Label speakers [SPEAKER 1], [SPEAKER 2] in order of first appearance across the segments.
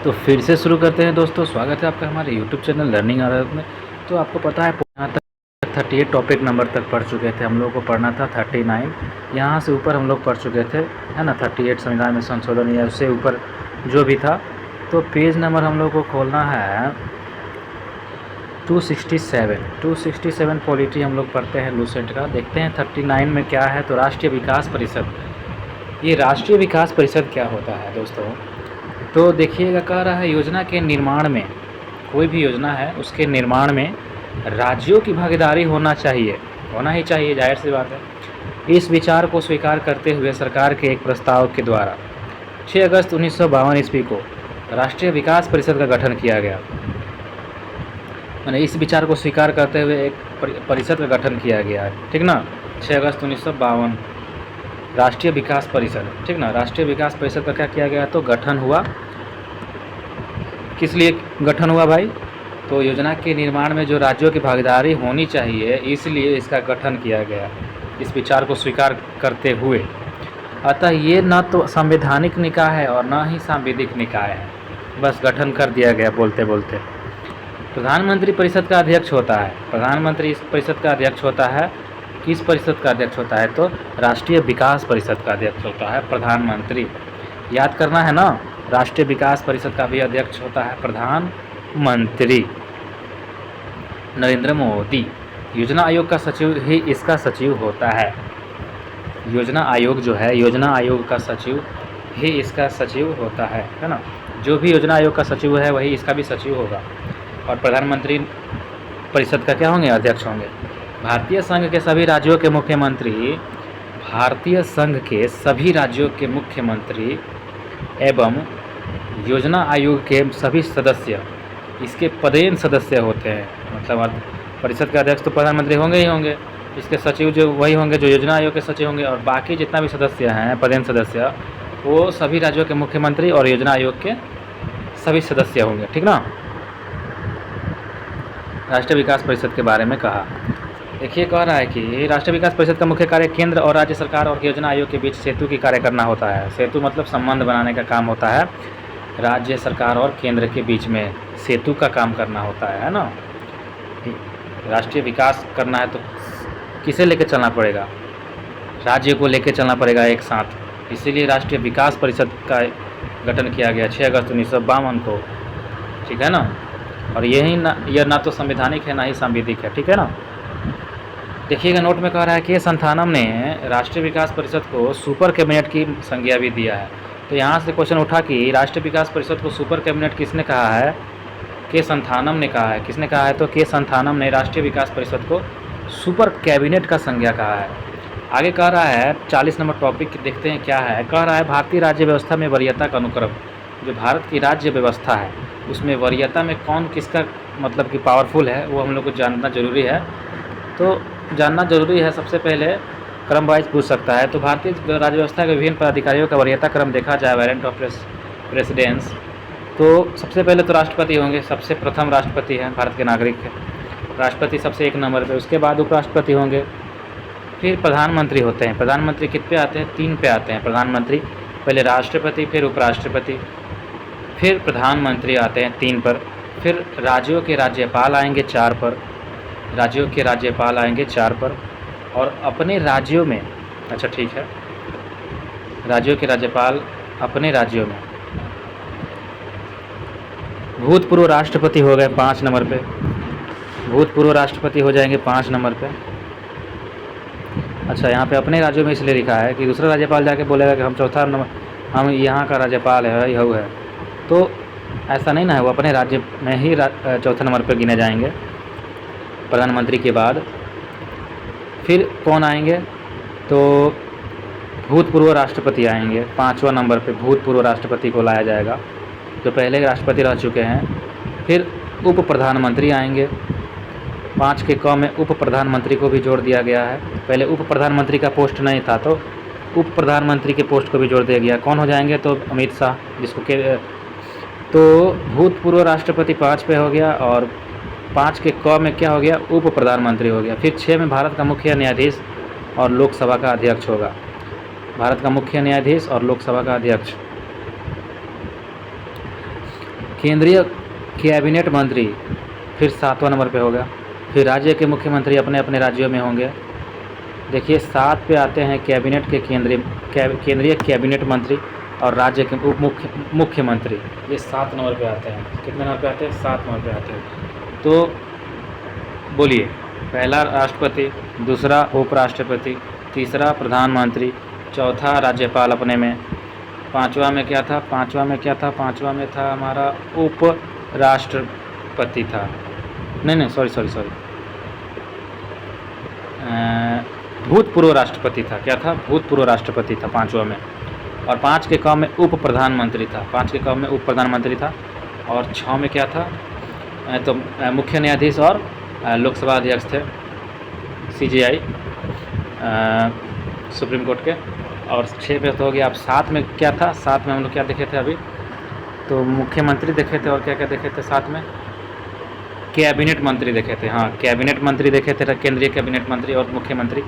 [SPEAKER 1] तो फिर से शुरू करते हैं दोस्तों। स्वागत है आपका हमारे YouTube चैनल लर्निंग आदत में। तो आपको पता है यहाँ तक 38 टॉपिक नंबर तक पढ़ चुके थे। हम लोगों को पढ़ना था 39। यहाँ से ऊपर हम लोग पढ़ चुके थे, है ना। 38 संविधान में संशोधन या उससे ऊपर जो भी था। तो पेज नंबर हम लोग को खोलना है 267 पॉलिटी हम लोग पढ़ते हैं लूसेंट का। देखते हैं 39 में क्या है। तो राष्ट्रीय विकास परिषद, ये राष्ट्रीय विकास परिषद क्या होता है दोस्तों? तो देखिएगा, कह रहा है योजना के निर्माण में, कोई भी योजना है उसके निर्माण में राज्यों की भागीदारी होना चाहिए, होना ही चाहिए, जाहिर सी बात है। इस विचार को स्वीकार करते हुए सरकार के एक प्रस्ताव के द्वारा 6 अगस्त 1952 ईस्वी को राष्ट्रीय विकास परिषद का गठन किया गया। मैंने इस विचार को स्वीकार करते हुए एक परिषद का गठन किया गया है, ठीक ना। 6 अगस्त 1952 राष्ट्रीय विकास परिषद, ठीक ना। राष्ट्रीय विकास परिषद का क्या किया गया? तो गठन हुआ। किस लिए गठन हुआ भाई? तो योजना के निर्माण में जो राज्यों की भागीदारी होनी चाहिए, इसलिए इसका गठन किया गया, इस विचार को स्वीकार करते हुए। अतः ये न तो संवैधानिक निकाय है और न ही सांविधिक निकाय है, बस गठन कर दिया गया बोलते बोलते। प्रधानमंत्री परिषद का अध्यक्ष होता है। प्रधानमंत्री इस परिषद का अध्यक्ष होता है। किस परिषद का अध्यक्ष होता है? तो राष्ट्रीय विकास परिषद का अध्यक्ष होता है प्रधानमंत्री। याद करना है ना, राष्ट्रीय विकास परिषद का भी अध्यक्ष होता है प्रधानमंत्री नरेंद्र मोदी। योजना आयोग का सचिव ही इसका सचिव होता है। योजना आयोग जो है, योजना आयोग का सचिव ही इसका सचिव होता है ना। जो भी योजना आयोग का सचिव है वही इसका भी सचिव होगा। और प्रधानमंत्री परिषद का क्या होंगे? अध्यक्ष होंगे। भारतीय संघ के सभी राज्यों के मुख्यमंत्री, भारतीय संघ के सभी राज्यों के मुख्यमंत्री एवं योजना आयोग के सभी सदस्य इसके पदेन सदस्य होते हैं। मतलब परिषद के अध्यक्ष तो प्रधानमंत्री होंगे ही होंगे, इसके सचिव जो वही होंगे जो योजना आयोग के सचिव होंगे, और बाकी जितना भी सदस्य हैं पदेन सदस्य, वो सभी राज्यों के मुख्यमंत्री और योजना आयोग के सभी सदस्य होंगे, ठीक ना। राष्ट्रीय विकास परिषद के बारे में कहा। देखिए, कह रहा है कि राष्ट्रीय विकास परिषद का मुख्य कार्य केंद्र और राज्य सरकार और योजना आयोग के बीच सेतु की कार्य करना होता है। सेतु मतलब संबंध बनाने का काम होता है। राज्य सरकार और केंद्र के बीच में सेतु का काम करना होता है ना। राष्ट्रीय विकास करना है तो किसे लेकर चलना पड़ेगा? राज्य को लेकर चलना पड़ेगा एक साथ। इसीलिए राष्ट्रीय विकास परिषद का गठन किया गया 6 अगस्त 1952 को, ठीक है ना। और यह ना तो संवैधानिक है ना ही सांविधिक है, ठीक है ना। देखिएगा, नोट में कह रहा है कि संथानम ने राष्ट्रीय विकास परिषद को सुपर कैबिनेट की संज्ञा भी दिया है। तो यहाँ से क्वेश्चन उठा कि राष्ट्रीय विकास परिषद को सुपर कैबिनेट किसने कहा है? के संथानम ने कहा है। किसने कहा है? तो के संथानम ने राष्ट्रीय विकास परिषद को सुपर कैबिनेट का संज्ञा कहा है। आगे कह रहा है 40 नंबर टॉपिक देखते हैं क्या है। कह रहा है भारतीय राज्य व्यवस्था में वरीयता का अनुक्रम। जो भारत की राज्य व्यवस्था है उसमें वरीयता में कौन किसका मतलब कि पावरफुल है, वो हम लोग को जानना जरूरी है। तो जानना जरूरी है। सबसे पहले क्रम वाइज पूछ सकता है। तो भारतीय राज्य व्यवस्था के विभिन्न पदाधिकारियों का वरीयता क्रम देखा जाए, वारंट ऑफ प्रेसिडेंस, तो सबसे पहले तो राष्ट्रपति होंगे। सबसे प्रथम राष्ट्रपति हैं, भारत के नागरिक है। राष्ट्रपति सबसे एक नंबर पे, उसके बाद उपराष्ट्रपति होंगे, फिर प्रधानमंत्री होते हैं। प्रधानमंत्री कित पे आते हैं? 3 पे आते हैं प्रधानमंत्री। पहले राष्ट्रपति, फिर उपराष्ट्रपति, फिर प्रधानमंत्री आते हैं 3 पर। फिर राज्यों के राज्यपाल आएंगे 4 पर। राज्यों के राज्यपाल आएंगे 4 पर। और अपने राज्यों में, अच्छा ठीक है, राज्यों के राज्यपाल अपने राज्यों में। भूतपूर्व राष्ट्रपति हो गए 5 नंबर पे। भूतपूर्व राष्ट्रपति हो जाएंगे 5 नंबर पे। अच्छा, यहाँ पे अपने राज्यों में इसलिए लिखा है कि दूसरा राज्यपाल जाके बोलेगा कि हम चौथा नंबर, हम यहाँ का राज्यपाल है, यह है। तो ऐसा नहीं ना है, वो अपने राज्य में ही चौथे नंबर पर गिने जाएंगे प्रधानमंत्री के बाद। फिर कौन आएंगे? तो भूतपूर्व राष्ट्रपति आएंगे 5वां नंबर पे। भूतपूर्व राष्ट्रपति को लाया जाएगा जो पहले राष्ट्रपति रह चुके हैं। फिर उप प्रधानमंत्री आएंगे। 5 के क में उप प्रधानमंत्री को भी जोड़ दिया गया है। पहले उप प्रधानमंत्री का पोस्ट नहीं था तो उप प्रधानमंत्री के पोस्ट को भी जोड़ दिया गया। कौन हो जाएंगे? तो अमित शाह, जिसको के तो भूतपूर्व राष्ट्रपति 5 पे हो गया। और 5 के क में क्या हो गया? उप प्रधानमंत्री हो गया। फिर 6 में भारत का मुख्य न्यायाधीश और लोकसभा का अध्यक्ष होगा। भारत का मुख्य न्यायाधीश और लोकसभा का अध्यक्ष। केंद्रीय कैबिनेट मंत्री फिर 7वां नंबर पे होगा। फिर राज्य के मुख्यमंत्री अपने अपने राज्यों में होंगे। देखिए 7 पे आते हैं कैबिनेट के केंद्रीय कैबिनेट मंत्री और राज्य के उप मुख्यमंत्री, ये 7 नंबर पे आते हैं। कितने नंबर पे आते हैं? 7 नंबर पे आते हैं। तो बोलिए, पहला राष्ट्रपति, दूसरा उपराष्ट्रपति, तीसरा प्रधानमंत्री, चौथा राज्यपाल अपने में, पांचवा में क्या था? पांचवा में था हमारा उप राष्ट्रपति था। नहीं सॉरी, भूतपूर्व राष्ट्रपति था। क्या था? भूतपूर्व राष्ट्रपति था पांचवा में। और 5 के क्रम में उप प्रधानमंत्री था। 5 के क्रम में उप प्रधानमंत्री था। और 6 में क्या था? तो मुख्य न्यायाधीश और लोकसभा अध्यक्ष थे, CJI सुप्रीम कोर्ट के। और 6 पे तो हो गया। अब 7 में क्या था? 7 में हम लोग क्या देखे थे अभी? तो मुख्यमंत्री देखे थे और क्या क्या देखे थे? 7 में कैबिनेट मंत्री देखे थे। हाँ, कैबिनेट मंत्री देखे थे, केंद्रीय कैबिनेट मंत्री और मुख्यमंत्री।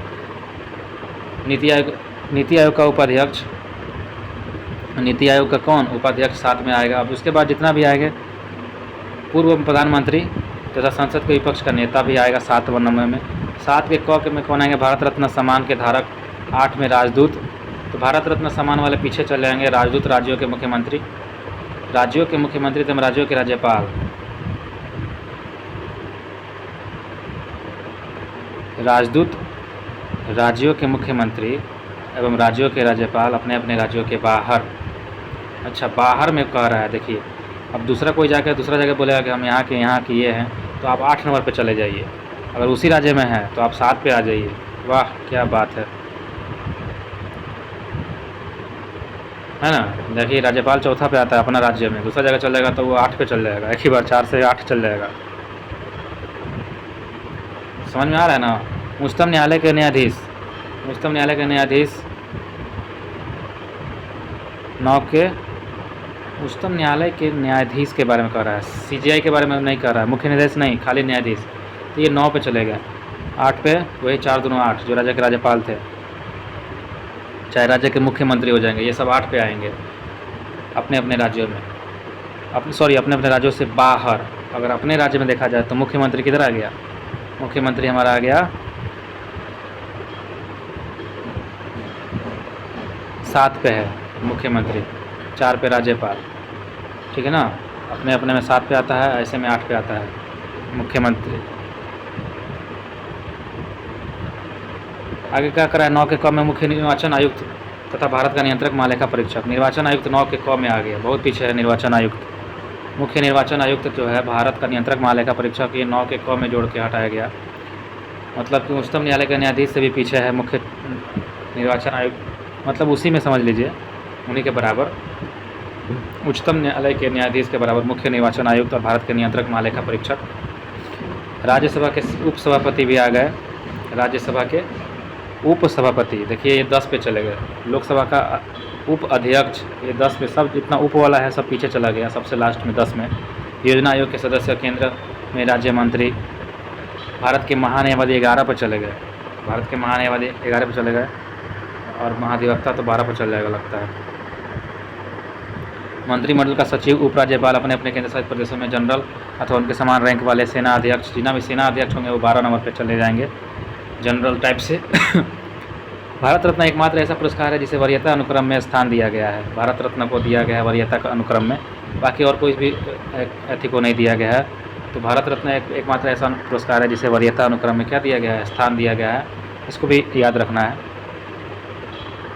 [SPEAKER 1] नीति आयोग का उपाध्यक्ष, नीति आयोग का कौन? उपाध्यक्ष 7 में आएगा। अब उसके बाद जितना भी आएंगे, पूर्व प्रधानमंत्री तथा संसद के विपक्ष का नेता भी आएगा 7वां नंबर में। 7 के क में कौन आएंगे? भारत रत्न सम्मान के धारक। 8 में राजदूत। तो भारत रत्न सम्मान वाले पीछे चले जाएंगे। राजदूत राज्यों के मुख्यमंत्री, तो राज्यों के राज्यपाल। राजदूत राज्यों के मुख्यमंत्री एवं राज्यों के राज्यपाल अपने अपने राज्यों के बाहर। अच्छा, बाहर में कह रहा है। देखिए, अब दूसरा कोई जाकर दूसरा जगह बोलेगा कि हम यहाँ के ये हैं, तो आप 8 नंबर पे चले जाइए। अगर उसी राज्य में है तो आप 7 पे आ जाइए। वाह, क्या बात है ना? देखिए, राज्यपाल चौथा पे आता है अपना राज्य में, दूसरा जगह चल जाएगा तो वो 8 पे चल जाएगा। एक ही बार 4 से 8 चल जाएगा। समझ में आ रहा है ना? उच्चतम न्यायालय के न्यायाधीश, 9 के उच्चतम न्यायालय के न्यायाधीश के बारे में कह रहा है। CJI के बारे में नहीं कह रहा है, मुख्य न्यायाधीश नहीं, खाली न्यायाधीश। तो ये 9 पे चलेगा। 8 पे वही 4 दूनी 8 जो राज्य के राज्यपाल थे, चाहे राज्य के मुख्यमंत्री हो जाएंगे, ये सब 8 पे आएंगे अपने अपने राज्यों में। अपने अपने राज्यों से बाहर। अगर अपने राज्य में देखा जाए तो मुख्यमंत्री किधर आ गया? मुख्यमंत्री हमारा आ गया 7 पे है मुख्यमंत्री, 4 पे राज्यपाल। ठीक है ना? अपने अपने में 7 पे आता है, ऐसे में 8 पे आता है मुख्यमंत्री। आगे क्या करा है? 9 के क में मुख्य निर्वाचन आयुक्त तथा भारत का नियंत्रक महालेखा परीक्षक। निर्वाचन आयुक्त 9 के क में आ गया, बहुत पीछे है निर्वाचन आयुक्त। मुख्य निर्वाचन आयुक्त जो है भारत का नियंत्रक महालेखा परीक्षक, ये 9 के क में जोड़ के हटाया गया। मतलब कि उच्चतम न्यायालय के न्यायाधीश से भी पीछे है मुख्य निर्वाचन आयुक्त, मतलब उसी में समझ लीजिए, उन्हीं के बराबर, उच्चतम न्यायालय के न्यायाधीश के बराबर मुख्य निर्वाचन आयुक्त और भारत के नियंत्रक महालेखा परीक्षक। राज्यसभा के उपसभापति भी आ गए। राज्यसभा के उपसभापति, देखिए ये 10 पे चले गए। लोकसभा का उप अध्यक्ष, ये 10 पे, सब जितना उप वाला है सब पीछे चला गया, सबसे लास्ट में 10 में। योजना आयोग के सदस्य, केंद्र में राज्य मंत्री। भारत के महान्यायवादी 11 पर चले गए। भारत के महान्यायवादी 11 पर चले गए और महाधिवक्ता तो 12 पर चल जाएगा लगता है। मंत्रिमंडल का सचिव, उपराज्यपाल अपने अपने केंद्र शासित प्रदेशों में जनरल अथवा उनके समान रैंक वाले सेना अध्यक्ष, जितना भी सेना अध्यक्ष होंगे वो 12 नंबर पर चले जाएंगे जनरल टाइप से। भारत रत्न एकमात्र ऐसा पुरस्कार है जिसे वरीयता अनुक्रम में स्थान दिया गया है। भारत रत्न को दिया गया है वरीयता का अनुक्रम में, बाकी और कोई भी अथी को नहीं दिया गया है। तो भारत रत्न एकमात्र ऐसा पुरस्कार है जिसे वरीयता अनुक्रम में क्या दिया गया है? स्थान दिया गया है। इसको भी याद रखना है।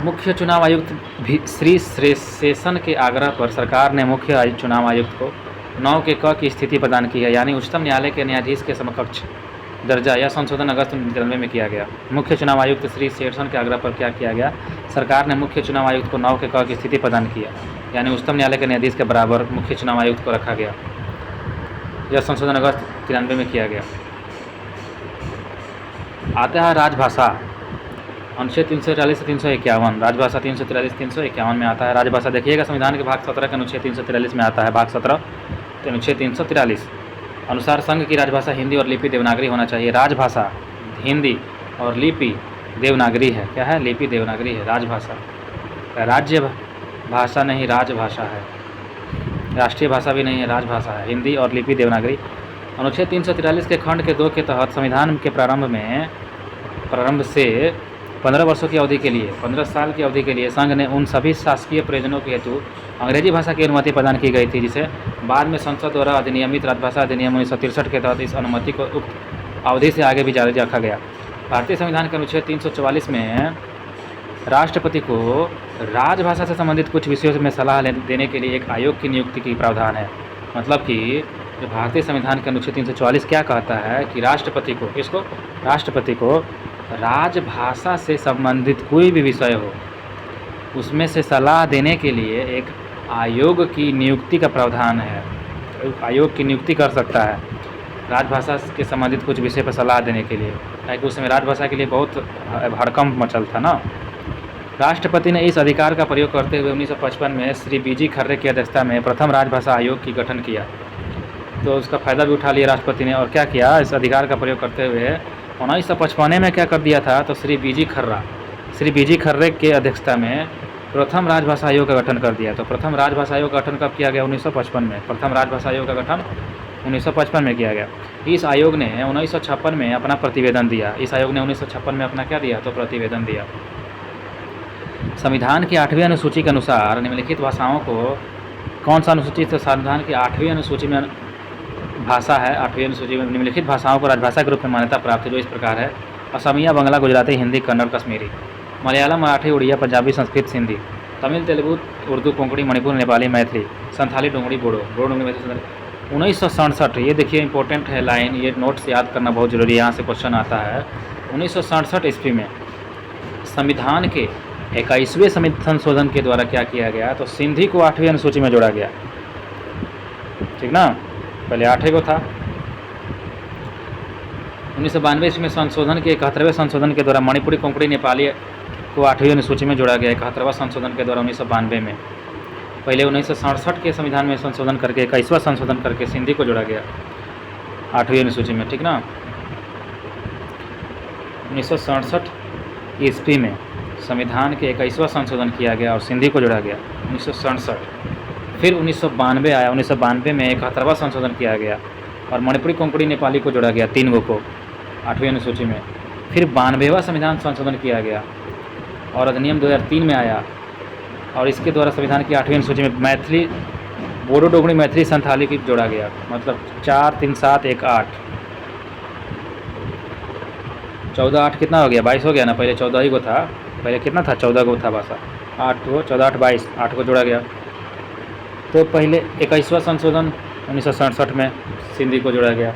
[SPEAKER 1] मुख्य चुनाव आयुक्त भी श्री शेषन के आग्रह पर सरकार ने मुख्य चुनाव आयुक्त को 9 के क की स्थिति प्रदान की है, यानी उच्चतम न्यायालय के न्यायाधीश के समकक्ष दर्जा। यह संशोधन अगस्त 1993 में किया गया। मुख्य चुनाव आयुक्त श्री शेषन के आग्रह पर क्या किया गया? सरकार ने मुख्य चुनाव आयुक्त को 9 के क की स्थिति प्रदान किया, यानी उच्चतम न्यायालय के न्यायाधीश के बराबर मुख्य चुनाव आयुक्त को रखा गया। यह संशोधन अगस्त 93 में किया गया। आता है राजभाषा, अनुच्छेद 343 से 351। राजभाषा 343-351 में आता है। राजभाषा देखिएगा, संविधान के भाग 17 के अनुच्छेद 343 में आता है। भाग 17 तो अनुच्छेद 343 अनुसार संघ की राजभाषा हिंदी और लिपि देवनागरी होना चाहिए। राजभाषा हिंदी और लिपि देवनागरी है। क्या है? लिपि देवनागरी है राजभाषा। राज्य भाषा नहीं, राजभाषा है। राष्ट्रीय भाषा भी नहीं है, राजभाषा है हिंदी और लिपि देवनागरी। अनुच्छेद 343 के खंड के 2 के तहत संविधान के प्रारंभ से 15 वर्षों की अवधि के लिए 15 साल की अवधि के लिए संघ ने उन सभी शासकीय प्रयोजनों के हेतु अंग्रेजी भाषा की अनुमति प्रदान की गई थी, जिसे बाद में संसद द्वारा अधिनियमित राजभाषा अधिनियम 1963 के तहत इस अनुमति को उक्त अवधि से आगे भी जारी रखा गया। भारतीय संविधान के अनुच्छेद 344 में राष्ट्रपति को राजभाषा से संबंधित कुछ विषयों में सलाह देने के लिए एक आयोग की नियुक्ति की प्रावधान है। मतलब कि जो भारतीय संविधान के अनुच्छेद 344 क्या कहता है कि राष्ट्रपति को राजभाषा से संबंधित कोई भी विषय हो उसमें से सलाह देने के लिए एक आयोग की नियुक्ति का प्रावधान है। आयोग की नियुक्ति कर सकता है राजभाषा के संबंधित कुछ विषय पर सलाह देने के लिए, ताकि उस समय राजभाषा के लिए बहुत हड़कंप मचल था ना। राष्ट्रपति ने इस अधिकार का प्रयोग करते हुए 1955 में श्री बीजी खर्रे की अध्यक्षता में प्रथम राजभाषा आयोग की गठन किया। तो उसका फ़ायदा भी उठा लिया राष्ट्रपति ने, और क्या किया, इस अधिकार का प्रयोग करते हुए 1955 में क्या कर दिया था, तो श्री बीजी खर्रे के अध्यक्षता में प्रथम राजभाषा आयोग का गठन कर दिया। तो प्रथम राजभाषा आयोग का गठन कब किया गया, 1955 में। प्रथम राजभाषा आयोग का गठन 1955 में किया गया। इस आयोग ने 1956 में अपना प्रतिवेदन दिया। इस आयोग ने 1956 में अपना क्या दिया, तो प्रतिवेदन दिया। संविधान की 8वीं अनुसूची के अनुसार निम्नलिखित भाषाओं को, कौन सा अनुसूची, तो संविधान की 8वीं अनुसूची में भाषा है, 8वीं अनुसूची में निम्नलिखित भाषाओं को राजभाषा के रूप में मान्यता प्राप्त है, जो इस प्रकार है: असमिया, बंगला, गुजराती, हिंदी, कन्नड़, कश्मीरी, मलयालम, मराठी, उड़िया, पंजाबी, संस्कृत, सिंधी, तमिल, तेलुगु, उर्दू, कोंकणी, मणिपुर, नेपाली, मैथिली, संथाली, डोंगरी, बोडो, डोंगरी, मैथिली। 1967, ये देखिए इंपॉर्टेंट है लाइन, ये नोट्स याद करना बहुत जरूरी है, यहाँ से क्वेश्चन आता है। 1967 ईस्वी में संविधान के 21वें संशोधन के द्वारा क्या किया गया, तो सिंधी को 8वीं अनुसूची में जोड़ा गया। ठीक ना, पहले 8 को था। 1992 ईस्वी में संशोधन के 71वें संशोधन के द्वारा मणिपुरी, कोंकणी, नेपाली को 8वीं अनुसूची में जोड़ा गया। 71वां संशोधन के द्वारा 1992 में। पहले 1967 के संविधान में संशोधन करके 21वां संशोधन करके सिंधी को जोड़ा गया 8वीं अनुसूची में। ठीक ना, 1967 ईस्वी में संविधान के 21वां संशोधन किया गया और सिंधी को जोड़ा गया 1967। फिर 1992 आया, 1992 में 71वां संशोधन किया गया और मणिपुरी, कोंकणी, नेपाली को जोड़ा गया 3 को 8वीं अनुसूची में। फिर 92वां संविधान संशोधन किया गया और अधिनियम 2003 में आया और इसके द्वारा संविधान की 8वीं अनुसूची में मैथिली, बोडो, डोगरी, मैथिली, संथाली की जोड़ा गया। मतलब 4, 3, 7, 1, 8, 14, 8 कितना हो गया, 22 हो गया ना। पहले 14 ही को था, पहले कितना था, 14 को था भाषा। 8 को 14, 8, 22, 8 को जोड़ा गया। तो पहले 21वां संशोधन 1967 में सिंधी को जोड़ा गया।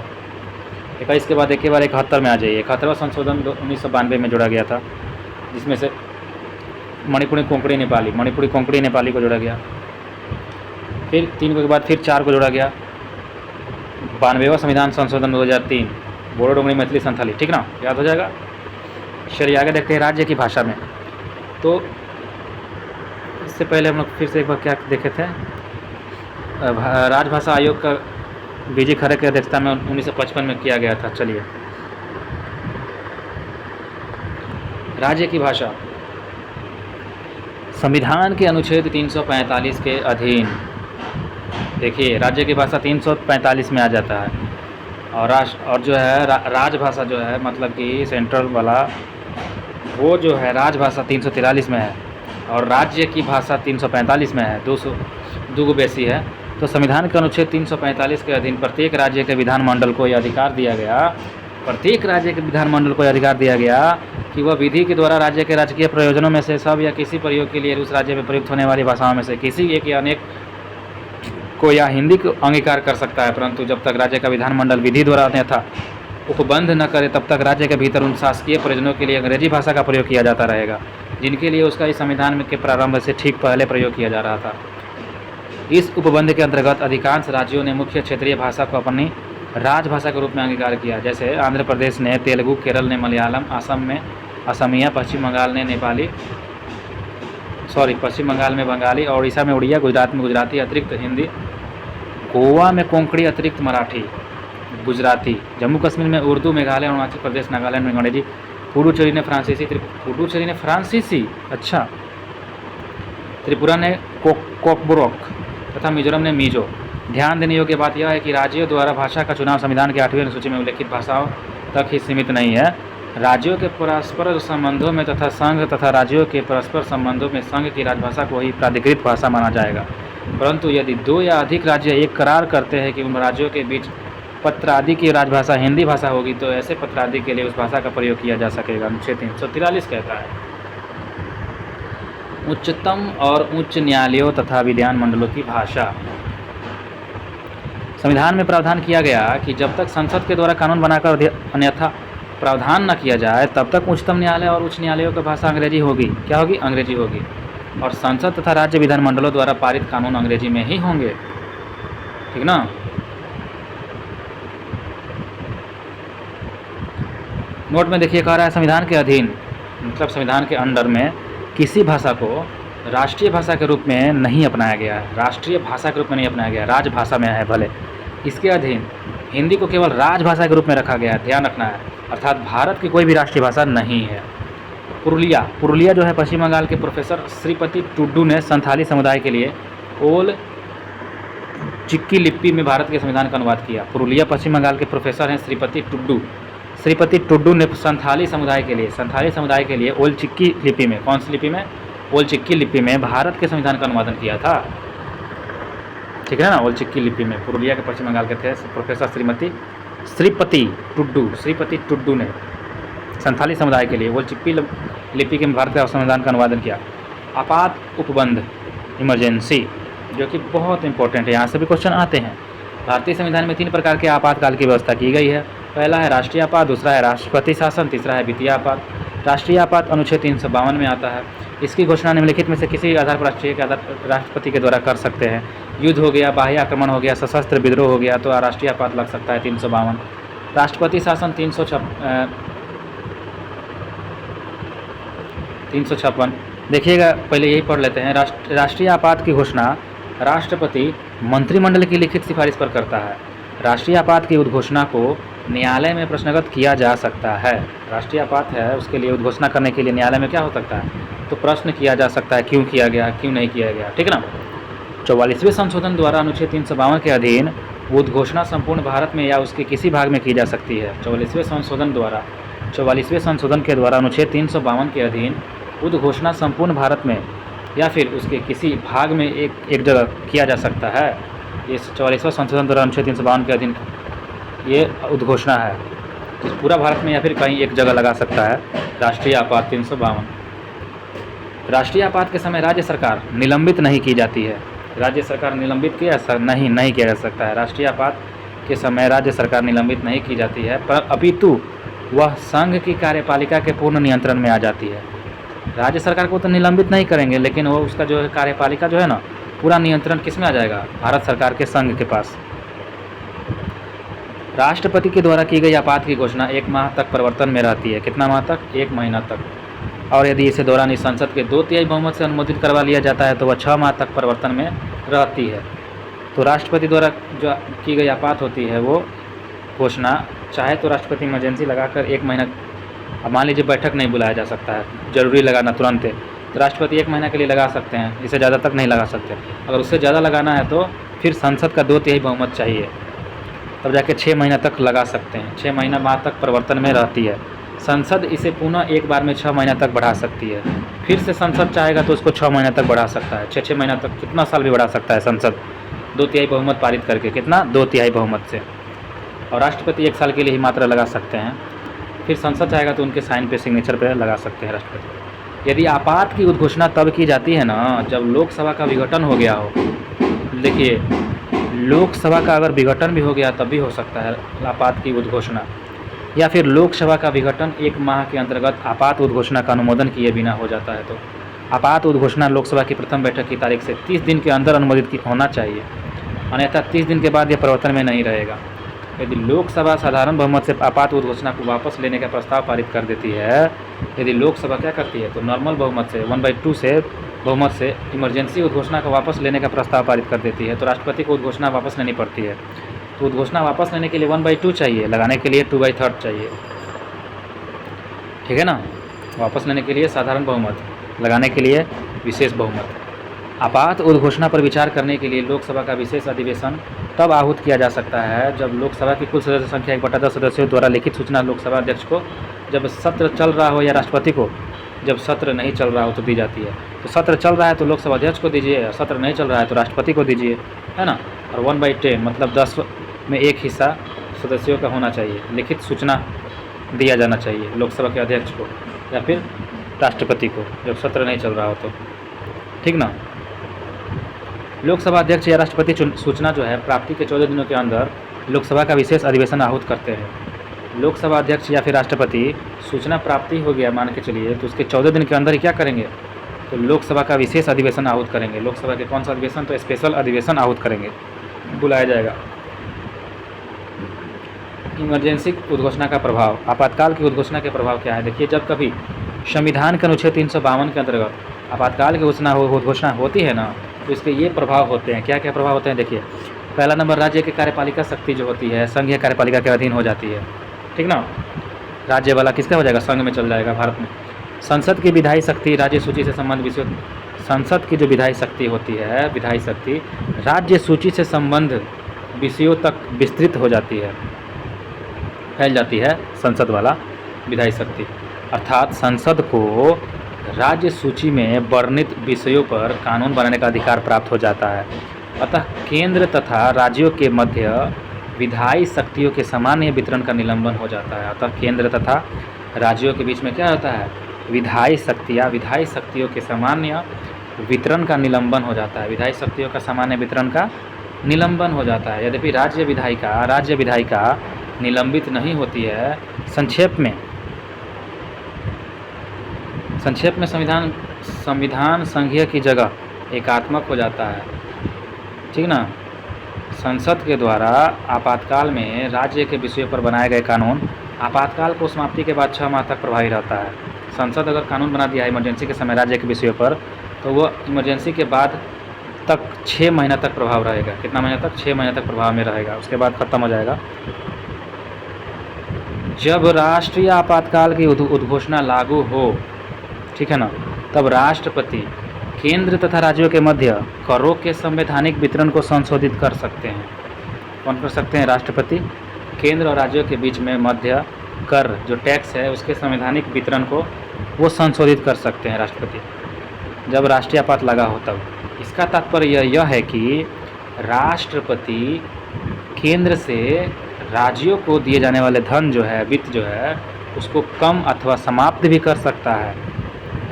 [SPEAKER 1] 21 के बाद एक बार 71 में आ जाइए। 71वां संशोधन 1992 में जोड़ा गया था, जिसमें से मणिपुरी, कोंकणी, नेपाली को जोड़ा गया। फिर 3 के बाद फिर 4 को जोड़ा गया। 92वां संविधान संशोधन 2003, बोडो, डोगरी, मैथिली, संथाली। ठीक ना, याद हो जाएगा। चलिए आगे देखते हैं राज्य की भाषा में। तो इससे पहले हम लोग फिर से एक बार क्या देखे थे, राजभाषा आयोग का बीजी खरे की अध्यक्षता में 1955 में किया गया था। चलिए, राज्य की भाषा संविधान के अनुच्छेद 345 के अधीन, देखिए राज्य की भाषा 345 में आ जाता है। और जो है राजभाषा जो है, मतलब कि सेंट्रल वाला, वो जो है राजभाषा 343 में है और राज्य की भाषा 345 में है, 2 बेसी है। तो संविधान के अनुच्छेद 345 के अधीन प्रत्येक राज्य के विधानमंडल को यह अधिकार दिया गया, कि वह विधि के द्वारा राज्य के राजकीय प्रयोजनों में से सब या किसी प्रयोग के लिए उस राज्य में प्रयुक्त होने वाली भाषाओं में से किसी एक या अनेक को या हिंदी को अंगीकार कर सकता है, परंतु जब तक राज्य का विधानमंडल विधि द्वारा अन्यथा उपबंध न करे तब तक राज्य के भीतर उन शासकीय प्रयोजनों के लिए अंग्रेजी भाषा का प्रयोग किया जाता रहेगा, जिनके लिए उसका इस संविधान में के प्रारंभ से ठीक पहले प्रयोग किया जा रहा था। इस उपबंध के अंतर्गत अधिकांश राज्यों ने मुख्य क्षेत्रीय भाषा को अपनी राजभाषा के रूप में अंगीकार किया। जैसे आंध्र प्रदेश ने तेलुगु, केरल ने मलयालम, असम में असमिया, पश्चिम बंगाल में बंगाली, ओडिशा में उड़िया, गुजरात में गुजराती अतिरिक्त हिंदी, गोवा में कोंकणी अतिरिक्त मराठी, गुजराती, जम्मू कश्मीर में उर्दू, मेघालय, अरुणाचल प्रदेश, नागालैंड में अंग्रेजी, पुडुचेरी ने फ्रांसीसी, अच्छा, त्रिपुरा ने कोकबोरोक, तथा मिजोरम ने मिजो। ध्यान देने योग्य बात यह है कि राज्यों द्वारा भाषा का चुनाव संविधान की 8वीं अनुसूची में उल्लेखित भाषाओं तक ही सीमित नहीं है। राज्यों के परस्पर संबंधों में तथा संघ तथा राज्यों के परस्पर संबंधों में संघ की राजभाषा को ही प्राधिकृत भाषा माना जाएगा। परंतु यदि 2 या अधिक राज्य एक करार करते हैं कि उन राज्यों के बीच पत्रादि की राजभाषा हिंदी भाषा होगी, तो ऐसे पत्रादि के लिए उस भाषा का प्रयोग किया जा सकेगा। अनुच्छेद 343 कहता है, उच्चतम और उच्च न्यायालयों तथा विधान मंडलों की भाषा। संविधान में प्रावधान किया गया कि जब तक संसद के द्वारा कानून बनाकर अन्यथा प्रावधान न किया जाए, तब तक उच्चतम न्यायालय और उच्च न्यायालयों की भाषा अंग्रेजी होगी। क्या होगी? अंग्रेजी होगी। और संसद तथा राज्य विधानमंडलों द्वारा पारित कानून अंग्रेजी में ही होंगे। ठीक ना? नोट में देखिए, कह रहा है संविधान के अधीन, मतलब संविधान के अंडर में किसी भाषा को राष्ट्रीय भाषा के रूप में नहीं अपनाया गया है। राष्ट्रीय भाषा के रूप में नहीं अपनाया गया, राजभाषा में है भले। इसके अधीन हिंदी को केवल राजभाषा के रूप में रखा गया है, ध्यान रखना है। अर्थात भारत की कोई भी राष्ट्रीय भाषा नहीं है। पुरुलिया जो है पश्चिम बंगाल के प्रोफेसर श्रीपति टुड्डू ने संथाली समुदाय के लिए ओल चिक्की लिपि में भारत के संविधान का अनुवाद किया। पुरुलिया पश्चिम बंगाल के प्रोफेसर हैं श्रीपति टुड्डू ने संथाली समुदाय के लिए ओल चिक्की लिपि में, कौन सी लिपि में? ओल चिक्की लिपि में भारत के संविधान का अनुवादन किया था। ठीक है ना? ओल चिक्की लिपि में पुरुलिया के पश्चिम बंगाल के थे प्रोफेसर श्रीपति टुड्डू ने संथाली समुदाय के लिए ओल चिक्की लिपि के भारत के संविधान का अनुवादन किया। आपात उपबंध, इमरजेंसी, जो कि बहुत इंपॉर्टेंट है, यहाँ से भी क्वेश्चन आते हैं। भारतीय संविधान में 3 प्रकार के आपातकाल की व्यवस्था की गई है। पहला है राष्ट्रीय आपात, दूसरा है राष्ट्रपति शासन, तीसरा है वित्तीय आपात। राष्ट्रीय आपात अनुच्छेद 352 में आता है। इसकी घोषणा निम्नलिखित में से किसी आधार पर राष्ट्रपति के द्वारा कर सकते हैं। युद्ध हो गया, बाह्य आक्रमण हो गया, सशस्त्र विद्रोह हो गया, तो राष्ट्रीय आपात लग सकता है 352। राष्ट्रपति शासन 356। देखिएगा, पहले यही पढ़ लेते हैं। राष्ट्रीय आपात की घोषणा राष्ट्रपति मंत्रिमंडल की लिखित सिफारिश पर करता है। राष्ट्रीय आपात की उद्घोषणा को न्यायालय में प्रश्नगत किया जा सकता है। राष्ट्रीय आपात है, उसके लिए उद्घोषणा करने के लिए न्यायालय में क्या हो सकता है? तो प्रश्न किया जा सकता है, क्यों किया गया, क्यों नहीं किया गया। ठीक है ना? 44वें संशोधन द्वारा अनुच्छेद 352 के अधीन उद्घोषणा संपूर्ण भारत में या उसके किसी भाग में की जा सकती है। 44वें संशोधन के द्वारा अनुच्छेद 352 के अधीन उद्घोषणा संपूर्ण भारत में या फिर उसके किसी भाग में एक जगह किया जा सकता है। ये 44वां संशोधन द्वारा अनुच्छेद 352 के अधीन ये उद्घोषणा है, पूरा भारत में या फिर कहीं एक जगह लगा सकता है। राष्ट्रीय आपात 352। राष्ट्रीय आपात के समय राज्य सरकार निलंबित नहीं की जाती है। राज्य सरकार निलंबित नहीं किया जा सकता है। राष्ट्रीय आपात के समय राज्य सरकार निलंबित नहीं की जाती है, पर अपितु वह संघ की कार्यपालिका के पूर्ण नियंत्रण में आ जाती है। राज्य सरकार को तो निलंबित नहीं करेंगे, लेकिन वो उसका जो है कार्यपालिका जो है ना, पूरा नियंत्रण किस में आ जाएगा? भारत सरकार के संघ के पास। राष्ट्रपति के द्वारा की गई आपात की घोषणा 1 माह तक प्रवर्तन में रहती है। कितना माह तक? 1 महीना तक। और यदि इसे दौरान इस संसद के 2/3 बहुमत से अनुमोदित करवा लिया जाता है तो वह 6 माह तक प्रवर्तन में रहती है। तो राष्ट्रपति द्वारा जो की गई आपात होती है वो घोषणा, चाहे तो राष्ट्रपति इमरजेंसी लगाकर 1 महीना, अब मान लीजिए बैठक नहीं बुलाया जा सकता है, जरूरी लगाना तुरंत है, तो राष्ट्रपति 1 महीना के लिए लगा सकते हैं, इससे ज़्यादा तक नहीं लगा सकते। अगर उससे ज़्यादा लगाना है तो फिर संसद का 2/3 बहुमत चाहिए, तब जाके 6 महीना तक लगा सकते हैं। 6 महीना बाद तक प्रवर्तन में रहती है। संसद इसे पुनः एक बार में 6 महीना तक बढ़ा सकती है। फिर से संसद चाहेगा तो उसको 6 महीना तक बढ़ा सकता है, 6 महीना तक, कितना साल भी बढ़ा सकता है संसद 2/3 बहुमत पारित करके। कितना? 2/3 बहुमत से। और राष्ट्रपति 1 साल के लिए ही मात्र लगा सकते हैं। फिर संसद चाहेगा तो उनके साइन पे, सिग्नेचर पे लगा सकते हैं राष्ट्रपति। यदि आपात की उद्घोषणा तब की जाती है ना जब लोकसभा का विघटन हो गया हो। देखिए, लोकसभा का अगर विघटन भी हो गया तब भी हो सकता है आपात की उद्घोषणा, या फिर लोकसभा का विघटन 1 माह के अंतर्गत आपात उद्घोषणा का अनुमोदन किए बिना हो जाता है तो आपात उद्घोषणा लोकसभा की प्रथम बैठक की तारीख से 30 दिन के अंदर अनुमोदित होना चाहिए, अन्यथा 30 दिन के बाद यह प्रवर्तन में नहीं रहेगा। यदि लोकसभा साधारण बहुमत से आपात उद्घोषणा को वापस लेने का प्रस्ताव पारित कर देती है, यदि लोकसभा क्या करती है तो नॉर्मल बहुमत से 1/2 से बहुमत से इमरजेंसी उद्घोषणा को वापस लेने का प्रस्ताव पारित कर देती है, तो राष्ट्रपति को उद्घोषणा वापस लेनी पड़ती है। तो उद्घोषणा वापस लेने के लिए 1/2 चाहिए, लगाने के लिए 2/3 चाहिए। ठीक है ना? वापस लेने के लिए साधारण बहुमत, लगाने के लिए विशेष बहुमत। आपात उद्घोषणा पर विचार करने के लिए लोकसभा का विशेष अधिवेशन तब आहूत किया जा सकता है जब लोकसभा की कुल सदस्य संख्या 1/10 सदस्यों द्वारा लिखित सूचना लोकसभा अध्यक्ष को जब सत्र चल रहा हो या राष्ट्रपति को जब सत्र नहीं चल रहा हो तो दी जाती है। तो सत्र चल रहा है तो लोकसभा अध्यक्ष को दीजिए, सत्र नहीं चल रहा है तो राष्ट्रपति को दीजिए, है ना। और 1/10 मतलब 10 में एक हिस्सा सदस्यों का होना चाहिए, लिखित सूचना दिया जाना चाहिए लोकसभा के अध्यक्ष को या फिर राष्ट्रपति को जब सत्र नहीं चल रहा हो तो, ठीक ना। लोकसभा अध्यक्ष या राष्ट्रपति सूचना जो है प्राप्ति के 14 दिनों के अंदर लोकसभा का विशेष अधिवेशन आहूत करते हैं। लोकसभा अध्यक्ष या फिर राष्ट्रपति सूचना प्राप्ति हो गया मान के चलिए तो उसके 14 दिन के अंदर ही क्या करेंगे, तो लोकसभा का विशेष अधिवेशन आहूत करेंगे। लोकसभा के कौन सा अधिवेशन, तो स्पेशल अधिवेशन आहूत करेंगे, बुलाया जाएगा। इमरजेंसी उद्घोषणा का प्रभाव, आपातकाल की उद्घोषणा के प्रभाव क्या है। देखिए, जब कभी संविधान के अनुच्छेद 352 के अंतर्गत आपातकाल की उद्घोषणा होती है ना तो इसके ये प्रभाव होते हैं। क्या क्या प्रभाव होते हैं देखिए। पहला नंबर, राज्य की कार्यपालिका शक्ति जो होती है संघीय कार्यपालिका के अधीन हो जाती है, ठीक ना। राज्य वाला किसका हो जाएगा, संघ में चल जाएगा भारत में। संसद की विधायी शक्ति राज्य सूची से संबंध विषयों, संसद की जो विधायी शक्ति होती है, विधायी शक्ति राज्य सूची से संबंध विषयों तक विस्तृत हो जाती है, फैल जाती है संसद वाला विधायी शक्ति। अर्थात संसद को राज्य सूची में वर्णित विषयों पर कानून बनाने का अधिकार प्राप्त हो जाता है। अतः केंद्र तथा राज्यों के मध्य विधायी शक्तियों के सामान्य वितरण का निलंबन हो जाता है। अतः केंद्र तथा राज्यों के बीच में क्या होता है, विधायी शक्तियों के सामान्य वितरण का निलंबन हो जाता है। विधायी शक्तियों का सामान्य वितरण का निलंबन हो जाता है। यद्यपि राज्य विधायिका निलंबित नहीं होती है। संक्षेप में संविधान संघीय की जगह एकात्मक हो जाता है, ठीक ना। संसद के द्वारा आपातकाल में राज्य के विषयों पर बनाए गए कानून आपातकाल को समाप्ति के बाद 6 माह तक प्रभावी रहता है। संसद अगर कानून बना दिया है इमरजेंसी के समय राज्य के विषयों पर तो वो इमरजेंसी के बाद तक 6 महीना तक प्रभाव रहेगा। कितना महीना तक, 6 महीना तक प्रभाव में रहेगा, उसके बाद खत्म हो जाएगा। जब राष्ट्रीय आपातकाल की उद्घोषणा लागू हो, ठीक है ना, तब राष्ट्रपति केंद्र तथा राज्यों के मध्य करों के संवैधानिक वितरण को संशोधित कर सकते हैं। कौन कर सकते हैं, राष्ट्रपति केंद्र और राज्यों के बीच में मध्य कर जो टैक्स है उसके संवैधानिक वितरण को वो संशोधित कर सकते हैं राष्ट्रपति, जब राष्ट्रीय आपात लगा हो तब। इसका तात्पर्य यह है कि राष्ट्रपति केंद्र से राज्यों को दिए जाने वाले धन जो है, वित्त जो है, उसको कम अथवा समाप्त भी कर सकता है।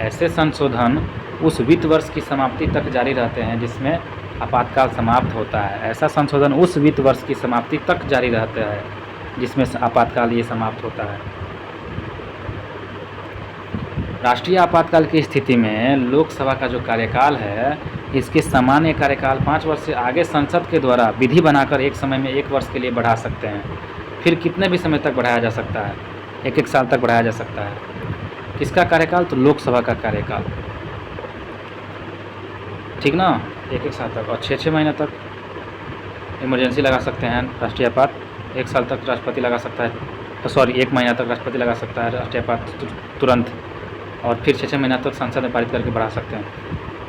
[SPEAKER 1] ऐसे संशोधन उस वित्त वर्ष की समाप्ति तक जारी रहते हैं जिसमें आपातकाल समाप्त होता है। ऐसा संशोधन उस वित्त वर्ष की समाप्ति तक जारी रहता है जिसमें आपातकाल ये समाप्त होता है। राष्ट्रीय आपातकाल की स्थिति में लोकसभा का जो कार्यकाल है इसके सामान्य कार्यकाल 5 वर्ष से आगे संसद के द्वारा विधि बनाकर एक समय में 1 वर्ष के लिए बढ़ा सकते हैं। फिर कितने भी समय तक बढ़ाया जा सकता है, 1-1 साल तक बढ़ाया जा सकता है। किसका कार्यकाल, तो लोकसभा का कार्यकाल, ठीक ना, 1-1 साल तक। और 6-6 महीने तक इमरजेंसी लगा सकते हैं राष्ट्रीय आपात, 1 साल तक राष्ट्रपति लगा सकता है, तो सॉरी 1 महीना तक राष्ट्रपति लगा सकता है राष्ट्रीय आपात तुरंत, और फिर 6-6 महीना तक संसद में पारित करके बढ़ा सकते हैं।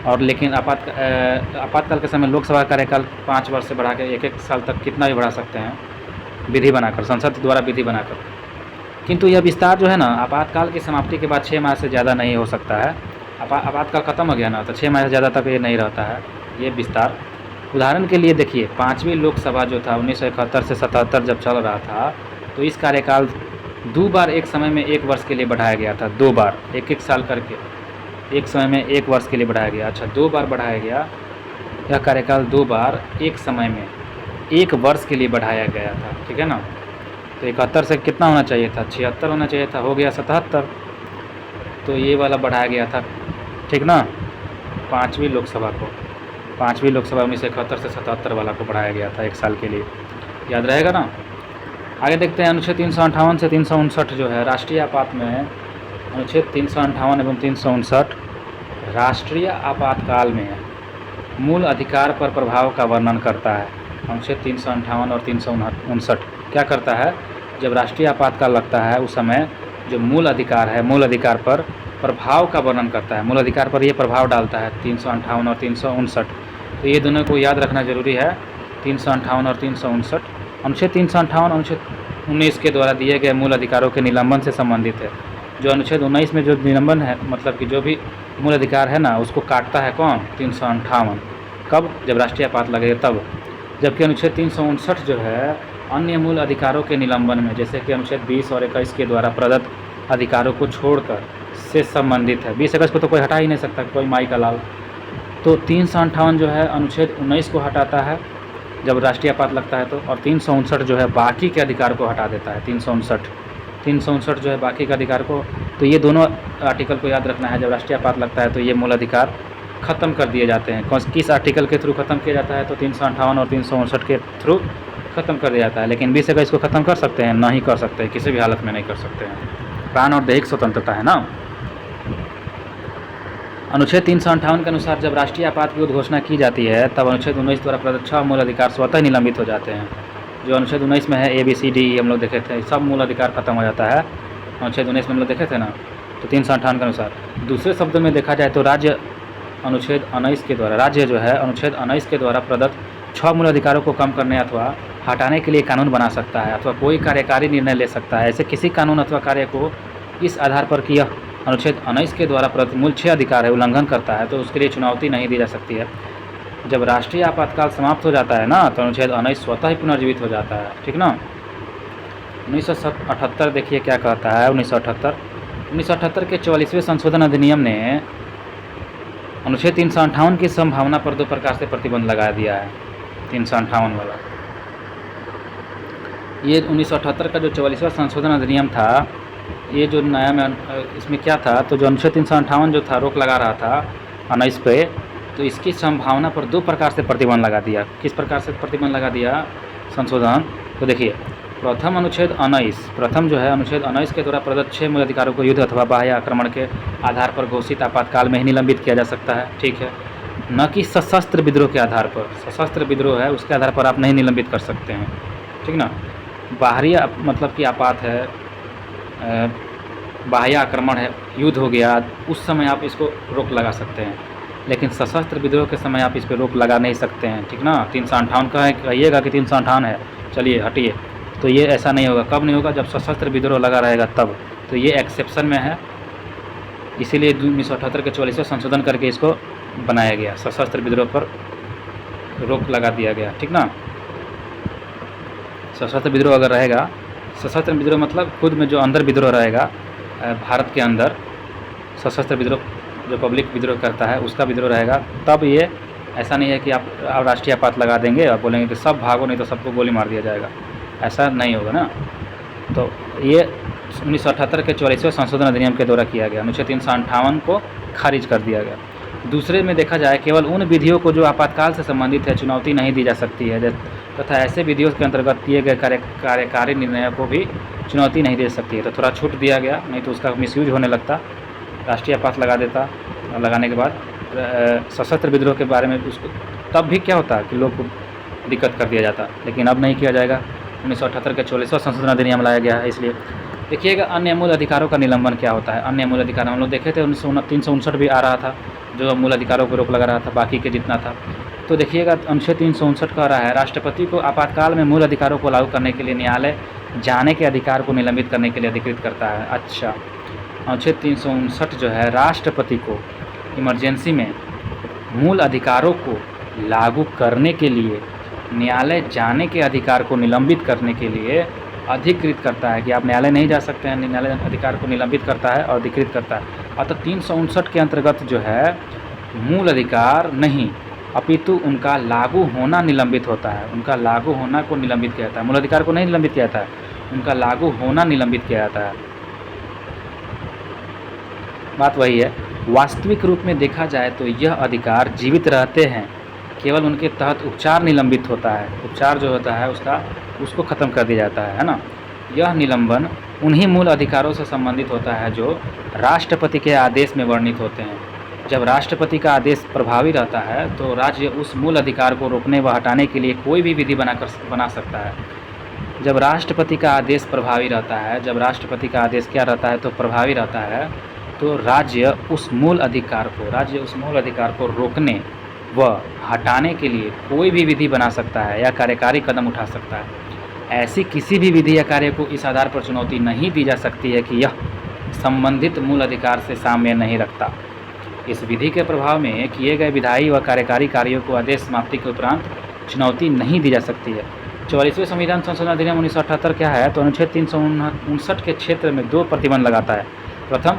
[SPEAKER 1] और लेकिन आपातकाल के समय लोकसभा का कार्यकाल 5 वर्ष से बढ़ा के 1-1 साल तक कितना भी बढ़ा सकते हैं विधि बनाकर, संसद द्वारा विधि बनाकर। किंतु यह विस्तार जो है ना आपातकाल की समाप्ति के बाद 6 माह से ज़्यादा नहीं हो सकता है। आपातकाल ख़त्म हो गया ना तो 6 माह से ज़्यादा तक ये नहीं रहता है ये विस्तार। उदाहरण के लिए देखिए 5वीं लोकसभा जो था 1971 से 77 जब चल रहा था तो इस कार्यकाल 2 बार एक समय में 1 वर्ष के लिए बढ़ाया गया था, 2 बार 1-1 साल करके एक समय में 1 वर्ष के लिए बढ़ाया गया। अच्छा, 2 बार बढ़ाया गया, यह कार्यकाल 2 बार एक समय में 1 वर्ष के लिए बढ़ाया गया था, ठीक है ना। तो 71 से कितना होना चाहिए था, 76 होना चाहिए था, हो गया 77, तो ये वाला बढ़ाया गया था, ठीक ना। 5वीं लोकसभा 1971 से 77 वाला को बढ़ाया गया था 1 साल के लिए, याद रहेगा ना। आगे देखते हैं अनुच्छेद 358 से 359 जो है राष्ट्रीय आपात में, अनुच्छेद 358 एवं 359 राष्ट्रीय आपातकाल में मूल अधिकार पर प्रभाव का वर्णन करता है। अनुच्छेद 358 और 359 क्या करता है, जब राष्ट्रीय आपातकाल लगता है उस समय जो मूल अधिकार है, मूल अधिकार पर प्रभाव का वर्णन करता है, मूल अधिकार पर ये प्रभाव डालता है 358 और 359। तो ये दोनों को याद रखना जरूरी है, 358 और 359। अनुच्छेद 358 अनुच्छेद 19 के द्वारा दिए गए मूल अधिकारों के निलंबन से संबंधित है। जो अनुच्छेद 19 में जो निलंबन है, मतलब कि जो भी मूल अधिकार है ना, उसको काटता है कौन? 358। कब? जब राष्ट्रीय आपात लगे तब। जबकि अनुच्छेद 359 जो है अन्य मूल अधिकारों के निलंबन में, जैसे कि अनुच्छेद 20 और 21 के द्वारा प्रदत्त अधिकारों को छोड़कर से संबंधित है। 20-21 को तो कोई हटा ही नहीं सकता, कोई माई का लाल। तो 358 जो है अनुच्छेद 19 को हटाता है जब राष्ट्रीय आपात लगता है तो, और 359 जो है बाकी के अधिकार को हटा देता है। 359 जो है बाकी के अधिकार को, तो ये दोनों आर्टिकल को याद रखना है। जब राष्ट्रीय आपात लगता है तो ये मूल अधिकार ख़त्म कर दिए जाते हैं। किस आर्टिकल के थ्रू ख़त्म किया जाता है? तो 358 और 359 के थ्रू ख़त्म कर दिया जाता है। लेकिन 20-21 को ख़त्म कर सकते हैं? नहीं कर सकते, किसी भी हालत में नहीं कर सकते हैं। प्राण और दैहिक स्वतंत्रता है ना। अनुच्छेद 358 के अनुसार जब राष्ट्रीय आपात की उद्घोषणा की जाती है तब अनुच्छेद 19 द्वारा प्रदत्त 6 मूल अधिकार स्वतः निलंबित हो जाते हैं। जो अनुच्छेद 19 में है ABCD हम लोग देखे थे, सब मूल अधिकार खत्म हो जाता है। अनुच्छेद 19 में हम लोग देखे थे ना। तो 358 के अनुसार, दूसरे शब्दों में देखा जाए तो राज्य अनुच्छेद 19 के द्वारा, राज्य जो है अनुच्छेद 19 के द्वारा प्रदत्त 6 मूल अधिकारों को कम करने अथवा हटाने के लिए कानून बना सकता है अथवा कोई कार्यकारी निर्णय ले सकता है। ऐसे किसी कानून अथवा कार्य को इस आधार पर कि यह अनुच्छेद 19 के द्वारा प्रदत्त मूल 6 अधिकार है उल्लंघन करता है तो उसके लिए चुनौती नहीं दी जा सकती है। जब राष्ट्रीय आपातकाल समाप्त हो जाता है ना तो अनुच्छेद 19 स्वतः ही पुनर्जीवित हो जाता है, ठीक ना। 1978 देखिए क्या कहता है। 1978 के 44वें संशोधन अधिनियम ने अनुच्छेद 358 की संभावना पर 2 प्रकार से प्रतिबंध लगा दिया है। 358 वाला ये 1978 का जो 44वां संशोधन अधिनियम था, ये जो नया में इसमें क्या था, तो जो अनुच्छेद 358 जो था रोक लगा रहा था 19 पे, तो इसकी संभावना पर 2 प्रकार से प्रतिबंध लगा दिया। किस प्रकार से प्रतिबंध लगा दिया संशोधन? तो देखिए, प्रथम जो है अनुच्छेद 19 के द्वारा प्रदत्त 6 मूल अधिकारों को युद्ध अथवा बाह्य आक्रमण के आधार पर घोषित आपातकाल में ही निलंबित किया जा सकता है, ठीक है, न कि सशस्त्र विद्रोह के आधार पर। सशस्त्र विद्रोह है उसके आधार पर आप नहीं निलंबित कर सकते हैं, ठीक ना। बाहरी मतलब कि आपात है, बाह्य आक्रमण है, युद्ध हो गया, उस समय आप इसको रोक लगा सकते हैं, लेकिन सशस्त्र विद्रोह के समय आप इस पर रोक लगा नहीं सकते हैं, ठीक ना। 358 का है, कहिएगा कि 358 है, चलिए हटिए, तो ये ऐसा नहीं होगा। कब नहीं होगा? जब सशस्त्र विद्रोह लगा रहेगा तब। तो ये एक्सेप्शन में है, इसीलिए 1978 के 44वें संशोधन करके इसको बनाया गया, सशस्त्र विद्रोह पर रोक लगा दिया गया, ठीक ना। सशस्त्र विद्रोह अगर रहेगा, सशस्त्र विद्रोह मतलब खुद में जो अंदर विद्रोह रहेगा, भारत के अंदर सशस्त्र विद्रोह जो पब्लिक विद्रोह करता है उसका विद्रोह रहेगा, तब ये ऐसा नहीं है कि आप राष्ट्रीय आपात लगा देंगे और बोलेंगे कि सब भागो नहीं तो सबको गोली मार दिया जाएगा, ऐसा नहीं होगा ना। तो ये 1978 के 44वें संशोधन अधिनियम के द्वारा किया गया, अनुच्छेद 358 को खारिज कर दिया गया। दूसरे में देखा जाए, केवल उन विधियों को जो आपातकाल से संबंधित है चुनौती नहीं दी जा सकती है, तथा ऐसे विधियों के अंतर्गत किए गए कार्यकारी निर्णयों को भी चुनौती नहीं दे सकती है। तो थोड़ा छूट दिया गया, नहीं तो उसका मिसयूज होने लगता, राष्ट्रीय आपात लगा देता, लगाने के बाद सशस्त्र विद्रोह के बारे में उसको तब भी क्या होता कि लोग को दिक्कत कर दिया जाता, लेकिन अब नहीं किया जाएगा। 1978 के 44वां संशोधन अधिनियम लाया गया है। इसलिए देखिएगा अन्य मूल अधिकारों का निलंबन क्या होता है। अन्य मूल अधिकार हम लोग देखे थे, 359 भी आ रहा था जो मूल अधिकारों को रोक लगा रहा था, बाकी के जितना था। तो देखिएगा अनुच्छेद 359 कह रहा है राष्ट्रपति को आपातकाल में मूल अधिकारों को लागू करने के लिए न्यायालय जाने के अधिकार को निलंबित करने के लिए अधिकृत करता है। अच्छा, अनुच्छेद 359 जो है राष्ट्रपति को इमरजेंसी में मूल अधिकारों को लागू करने के लिए न्यायालय जाने के अधिकार को निलंबित करने के लिए अधिकृत करता है कि आप न्यायालय नहीं जा सकते हैं, न्यायालय अधिकार को निलंबित करता है और अधिकृत करता है। अतः 359 के अंतर्गत जो है मूल अधिकार नहीं अपितु उनका लागू होना निलंबित होता है, उनका लागू होना को निलंबित किया जाता है। मूल अधिकार को नहीं निलंबित किया जाता है, उनका लागू होना निलंबित किया जाता है। बात वही है। वास्तविक रूप में देखा जाए तो यह अधिकार जीवित रहते हैं, केवल उनके तहत उपचार निलंबित होता है, उपचार जो होता है उसको ख़त्म कर दिया जाता है ना। यह निलंबन उन्हीं मूल अधिकारों से संबंधित होता है जो राष्ट्रपति के आदेश में वर्णित होते हैं। जब राष्ट्रपति का आदेश प्रभावी रहता है तो राज्य उस मूल अधिकार को रोकने व हटाने के लिए कोई भी विधि बना सकता है। जब राष्ट्रपति का आदेश प्रभावी रहता है, जब राष्ट्रपति का आदेश क्या रहता है तो प्रभावी रहता है, तो राज्य उस मूल अधिकार को रोकने व हटाने के लिए कोई भी विधि बना सकता है या कार्यकारी कदम उठा सकता है। ऐसी किसी भी विधि या कार्य को इस आधार पर चुनौती नहीं दी जा सकती है कि यह संबंधित मूल अधिकार से साम्य नहीं रखता। इस विधि के प्रभाव में किए गए विधायी व कार्यकारी कार्यों को आदेश समाप्ति के उपरांत चुनौती नहीं दी जा सकती है। 44वें संविधान संशोधन अधिनियम 1978 क्या है? तो अनुच्छेद 359 के क्षेत्र में 2 प्रतिबंध लगाता है। प्रथम,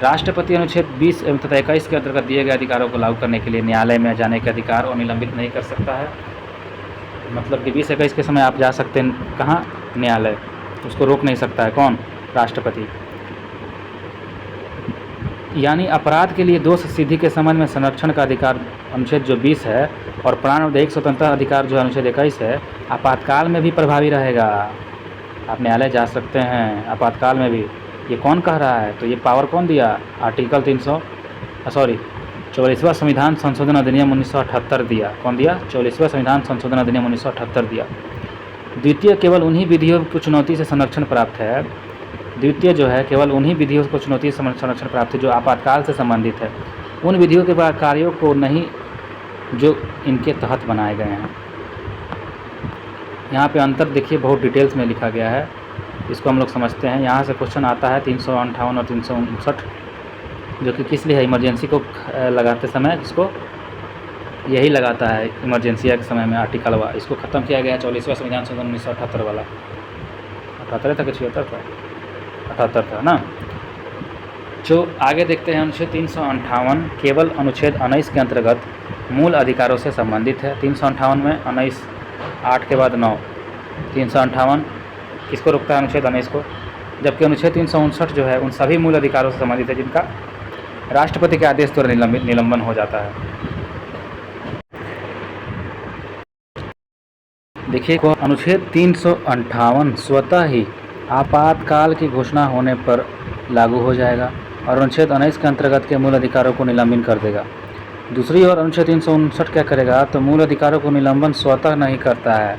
[SPEAKER 1] राष्ट्रपति अनुच्छेद 20 तथा 21 के अंतर्गत दिए गए अधिकारों को लागू करने के लिए न्यायालय में जाने के अधिकार और निलंबित नहीं कर सकता है। मतलब कि 20-21 के समय आप जा सकते हैं कहाँ? न्यायालय। उसको रोक नहीं सकता है कौन? राष्ट्रपति। यानी अपराध के लिए दोष सिद्धि के संबंध में संरक्षण का अधिकार अनुच्छेद जो 20 है और प्राण और दैहिक स्वतंत्रता अधिकार जो अनुच्छेद 21 है, आपातकाल में भी प्रभावी रहेगा। आप न्यायालय जा सकते हैं आपातकाल में भी। ये कौन कह रहा है? तो ये पावर कौन दिया? आर्टिकल 44वां संविधान संशोधन अधिनियम 1978 दिया। कौन दिया? 44वां संविधान संशोधन अधिनियम 1978 दिया। द्वितीय, केवल उन्हीं विधियों को चुनौती से संरक्षण प्राप्त है। द्वितीय जो है केवल उन्हीं विधियों को चुनौती से संरक्षण प्राप्त है जो आपातकाल से संबंधित है, उन विधियों के कार्यों को नहीं जो इनके तहत बनाए गए हैं। यहाँ पे अंतर देखिए बहुत डिटेल्स में लिखा गया है, इसको हम लोग समझते हैं। यहाँ से क्वेश्चन आता है 358 और 359 जो कि किस लिए है? इमरजेंसी को लगाते समय इसको यही लगाता है इमरजेंसी के समय में आर्टिकल वा। इसको ख़त्म किया गया 44वां संविधान संशोधन 1978 वाला। 78 था कि 76 था? 78 था ना। जो आगे देखते हैं अनुच्छेद 358 केवल अनुच्छेद 19 के अंतर्गत मूल अधिकारों से संबंधित है। 358 में 19 8 के बाद 9 358 किसको रोकता है? अनुच्छेद 19 को। जबकि अनुच्छेद 359 जो है उन सभी मूल अधिकारों से संबंधित है जिनका राष्ट्रपति के आदेश द्वारा निलंबन हो जाता है। देखिए अनुच्छेद 358 स्वतः ही आपातकाल की घोषणा होने पर लागू हो जाएगा और अनुच्छेद 19 के अंतर्गत के मूल अधिकारों को निलंबित कर देगा। दूसरी ओर अनुच्छेद 359 क्या करेगा? तो मूल अधिकारों को निलंबन स्वतः नहीं करता है।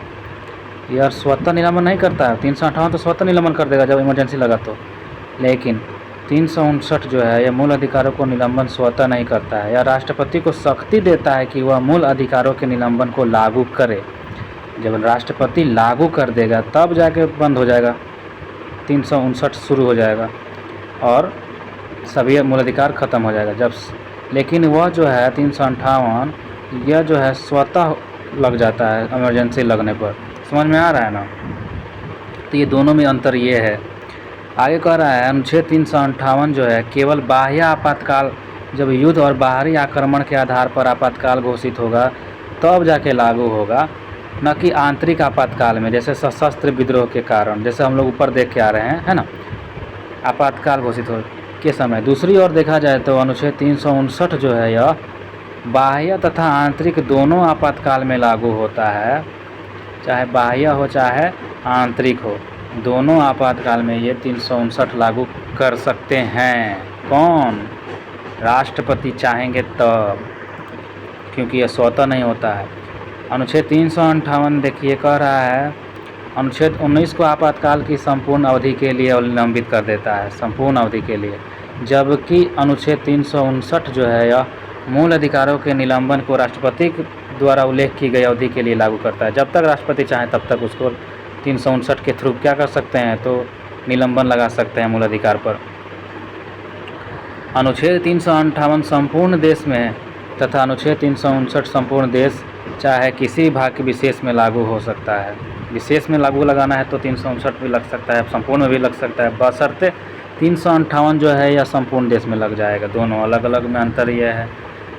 [SPEAKER 1] यह स्वतः निलंबन नहीं करता है। 358 तो स्वतः निलंबन कर देगा जब इमरजेंसी लगा तो, लेकिन 359 जो है यह मूल अधिकारों को निलंबन स्वतः नहीं करता है। यह राष्ट्रपति को शक्ति देता है कि वह मूल अधिकारों के निलंबन को लागू करे। जब राष्ट्रपति लागू कर देगा तब जाके बंद हो जाएगा, 359 शुरू हो जाएगा और सभी मूल अधिकार ख़त्म हो जाएगा जब। लेकिन वह जो है 358 यह जो है स्वतः लग जाता है इमरजेंसी लगने पर। समझ में आ रहा है ना? तो ये दोनों में अंतर ये है। आगे कह रहा है अनुच्छेद 358 जो है केवल बाह्य आपातकाल, जब युद्ध और बाहरी आक्रमण के आधार पर आपातकाल घोषित होगा तब जाके लागू होगा, न कि आंतरिक आपातकाल में, जैसे सशस्त्र विद्रोह के कारण, जैसे हम लोग ऊपर देख के आ रहे हैं, है ना, आपातकाल घोषित हो के समय। दूसरी ओर देखा जाए तो अनुच्छेद 359 जो है यह बाह्य तथा आंतरिक दोनों आपातकाल में लागू होता है, चाहे बाह्य हो चाहे आंतरिक हो, दोनों आपातकाल में ये 359 लागू कर सकते हैं। कौन? राष्ट्रपति चाहेंगे तब, क्योंकि यह स्वतः नहीं होता है। अनुच्छेद 358 देखिए कह रहा है अनुच्छेद 19 को आपातकाल की संपूर्ण अवधि के लिए निलंबित कर देता है, संपूर्ण अवधि के लिए, जबकि अनुच्छेद 359 जो है यह मूल अधिकारों के निलंबन को राष्ट्रपति द्वारा उल्लेख की गई अवधि के लिए लागू करता है। जब तक राष्ट्रपति चाहें तब तक उसको 359 के थ्रू क्या कर सकते हैं? तो निलंबन लगा सकते हैं मूल अधिकार पर। अनुच्छेद 358 संपूर्ण देश में तथा अनुच्छेद 359 संपूर्ण देश चाहे किसी भाग के विशेष में लागू हो सकता है। विशेष में लागू लगाना है तो 359 भी लग सकता है, संपूर्ण में भी लग सकता है, बशर्ते 358 जो है यह संपूर्ण देश में लग जाएगा। दोनों अलग अलग में अंतर यह है।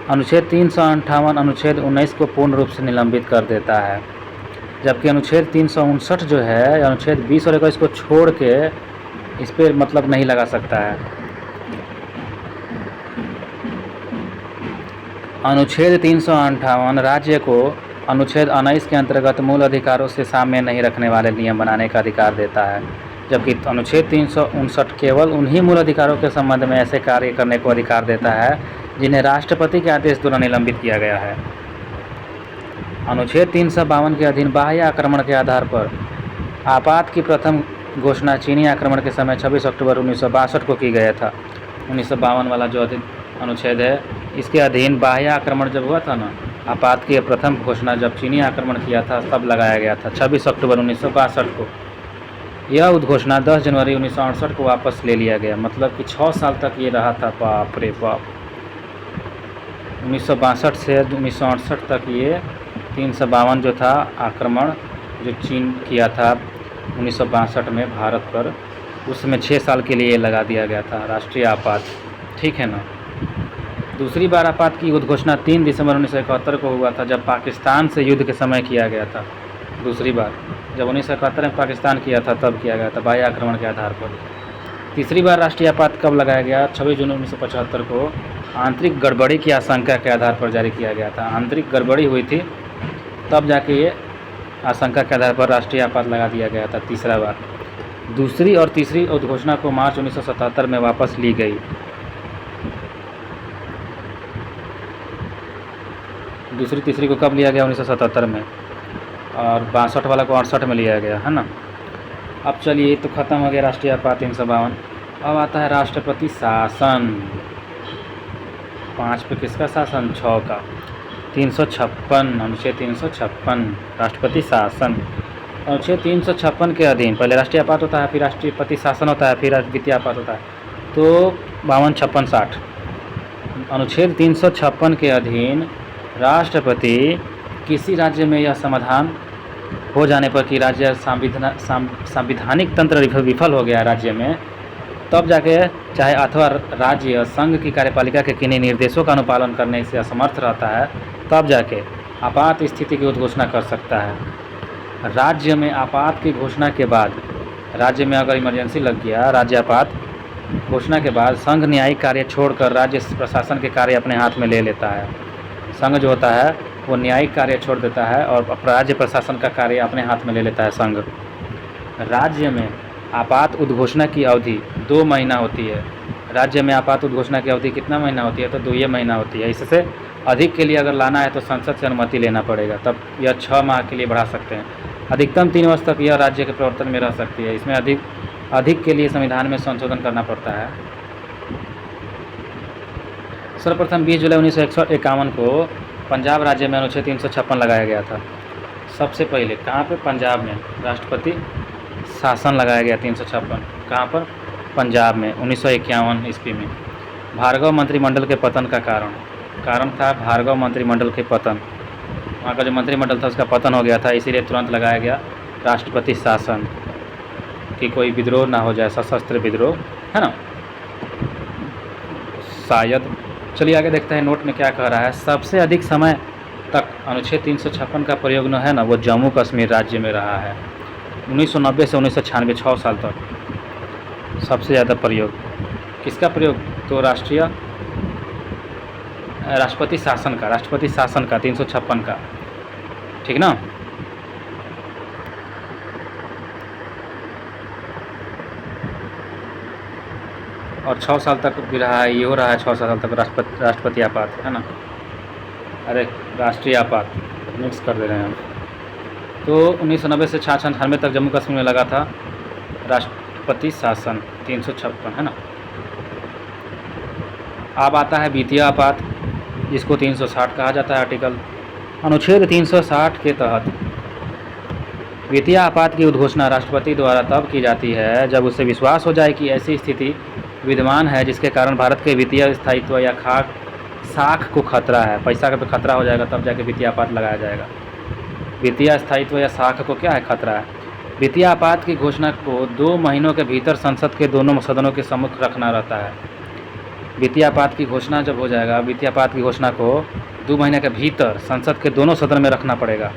[SPEAKER 1] अनुच्छेद 358 अनुच्छेद 19 को पूर्ण रूप से निलंबित कर देता है, जबकि अनुच्छेद 359 जो है अनुच्छेद 20 और 21 को छोड़ के इस पर मतलब नहीं लगा सकता है। अनुच्छेद 358 राज्य को अनुच्छेद 19 के अंतर्गत मूल अधिकारों से साम्य नहीं रखने वाले नियम बनाने का अधिकार देता है, जबकि अनुच्छेद 359 केवल उन्हीं मूल अधिकारों के संबंध में ऐसे कार्य करने को अधिकार देता है जिन्हें राष्ट्रपति के आदेश द्वारा निलंबित किया गया है। अनुच्छेद 352 के अधीन बाह्य आक्रमण के आधार पर आपात की प्रथम घोषणा चीनी आक्रमण के समय 26 अक्टूबर 1962 को की गया था। 1952 वाला जो अनुच्छेद है, इसके अधीन बाह्य आक्रमण जब हुआ था ना, आपात की प्रथम घोषणा जब चीनी आक्रमण किया था तब लगाया गया था 26 अक्टूबर 1962 को। यह उद्घोषणा 10 जनवरी 1968 को वापस ले लिया गया, मतलब कि 6 साल तक ये रहा था। बाप रे बाप, 1962 से 1968 तक ये 352 जो था आक्रमण जो चीन किया था 1962 में भारत पर, उसमें 6 साल के लिए लगा दिया गया था राष्ट्रीय आपात। ठीक है ना। दूसरी बार आपात की उद्घोषणा 3 दिसंबर 1971 को हुआ था, जब पाकिस्तान से युद्ध के समय किया गया था। दूसरी बार जब 1971 में पाकिस्तान किया था तब किया गया था, बाह्य आक्रमण के आधार पर। तीसरी बार राष्ट्रीय आपात कब लगाया गया? 26 जून 1975 को आंतरिक गड़बड़ी की आशंका के आधार पर जारी किया गया था। आंतरिक गड़बड़ी हुई थी तब जाके ये आशंका के आधार पर राष्ट्रीय आपात लगा दिया गया था तीसरा बार। दूसरी और तीसरी उद्घोषणा को मार्च 1977 में वापस ली गई। दूसरी तीसरी को कब लिया गया? 1977 में, और 62 वाला को 68 में लिया गया, है ना। अब चलिए, तो ख़त्म हो गया राष्ट्रीय आपात 352। अब आता है राष्ट्रपति शासन। 5 पे किसका शासन? 6 का। 356 अनुच्छेद 356 राष्ट्रपति शासन। अनुच्छेद 356 के अधीन पहले राष्ट्रीय आपात होता है, फिर राष्ट्रपति शासन होता है, फिर द्वितीय आपात होता है। तो 52, 56, 60। अनुच्छेद 356 के अधीन राष्ट्रपति किसी राज्य में यह समाधान हो जाने पर कि राज्य संवैधानिक तंत्र विफल हो गया राज्य में, तब जाके चाहे अथवा राज्य संघ की कार्यपालिका के किन्हीं निर्देशों का अनुपालन करने से असमर्थ रहता है, तब जाके आपात स्थिति की उद्घोषणा कर सकता है। राज्य में आपात की घोषणा के बाद, राज्य में अगर इमरजेंसी लग गया, राज्य आपात घोषणा के बाद संघ न्यायिक कार्य छोड़कर राज्य प्रशासन के कार्य अपने हाथ में ले लेता है। संघ जो होता है वो न्यायिक कार्य छोड़ देता है और राज्य प्रशासन का कार्य अपने हाथ में ले लेता है संघ। राज्य में आपात उद्घोषणा की अवधि 2 महीना होती है। राज्य में आपात उद्घोषणा की अवधि कितना महीना होती है? तो 2 महीना होती है। इससे अधिक के लिए अगर लाना है तो संसद से अनुमति लेना पड़ेगा, तब यह 6 माह के लिए बढ़ा सकते हैं। अधिकतम 3 वर्ष तक यह राज्य के प्रवर्तन में रह सकती है। इसमें अधिक के लिए संविधान में संशोधन करना पड़ता है। सर्वप्रथम 20 जुलाई 1951 को पंजाब राज्य में अनुच्छेद 356 लगाया गया था। सबसे पहले कहाँ पे? पंजाब में राष्ट्रपति शासन लगाया गया 356। कहाँ पर? पंजाब में 1951 ईस्वी में। भार्गव मंत्रिमंडल के पतन का कारण था भार्गव मंत्रिमंडल के पतन। वहाँ का जो मंत्रिमंडल था उसका पतन हो गया था, इसीलिए तुरंत लगाया गया राष्ट्रपति शासन कि कोई विद्रोह ना हो जाए, सशस्त्र विद्रोह, है ना, शायद। चलिए आगे देखते हैं नोट में क्या कह रहा है। सबसे अधिक समय तक अनुच्छेद 356 का प्रयोग न है ना, वो जम्मू कश्मीर राज्य में रहा है। 1990 से 1996 6 साल तक सबसे ज़्यादा प्रयोग। किसका प्रयोग? तो राष्ट्रपति शासन का 356 का, ठीक ना। और 6 साल तक भी रहा है, ये हो रहा है 6 साल तक राष्ट्रपति आपात, है ना। अरे राष्ट्रीय आपात मिक्स कर दे रहे हैं हम। तो 1990 से 96 तक जम्मू कश्मीर में लगा था राष्ट्रपति शासन 356, है ना। अब आता है वित्तीय आपात, जिसको 360 कहा जाता है आर्टिकल। अनुच्छेद 360 के तहत वित्तीय आपात की उद्घोषणा राष्ट्रपति द्वारा तब की जाती है जब उसे विश्वास हो जाए कि ऐसी स्थिति विद्यमान है जिसके कारण भारत के वित्तीय स्थायित्व या साख को खतरा है, पैसा का पे खतरा हो जाएगा, तब जाके वित्तीय आपात लगाया जाएगा। वित्तीय स्थायित्व या साख को क्या है? खतरा है। वित्तीय आपात की घोषणा को 2 महीनों के भीतर संसद के दोनों सदनों के सम्मुख रखना रहता है। वित्तीय आपात की घोषणा जब हो जाएगा, वित्तीय आपात की घोषणा को 2 महीने के भीतर संसद के दोनों सदन में रखना पड़ेगा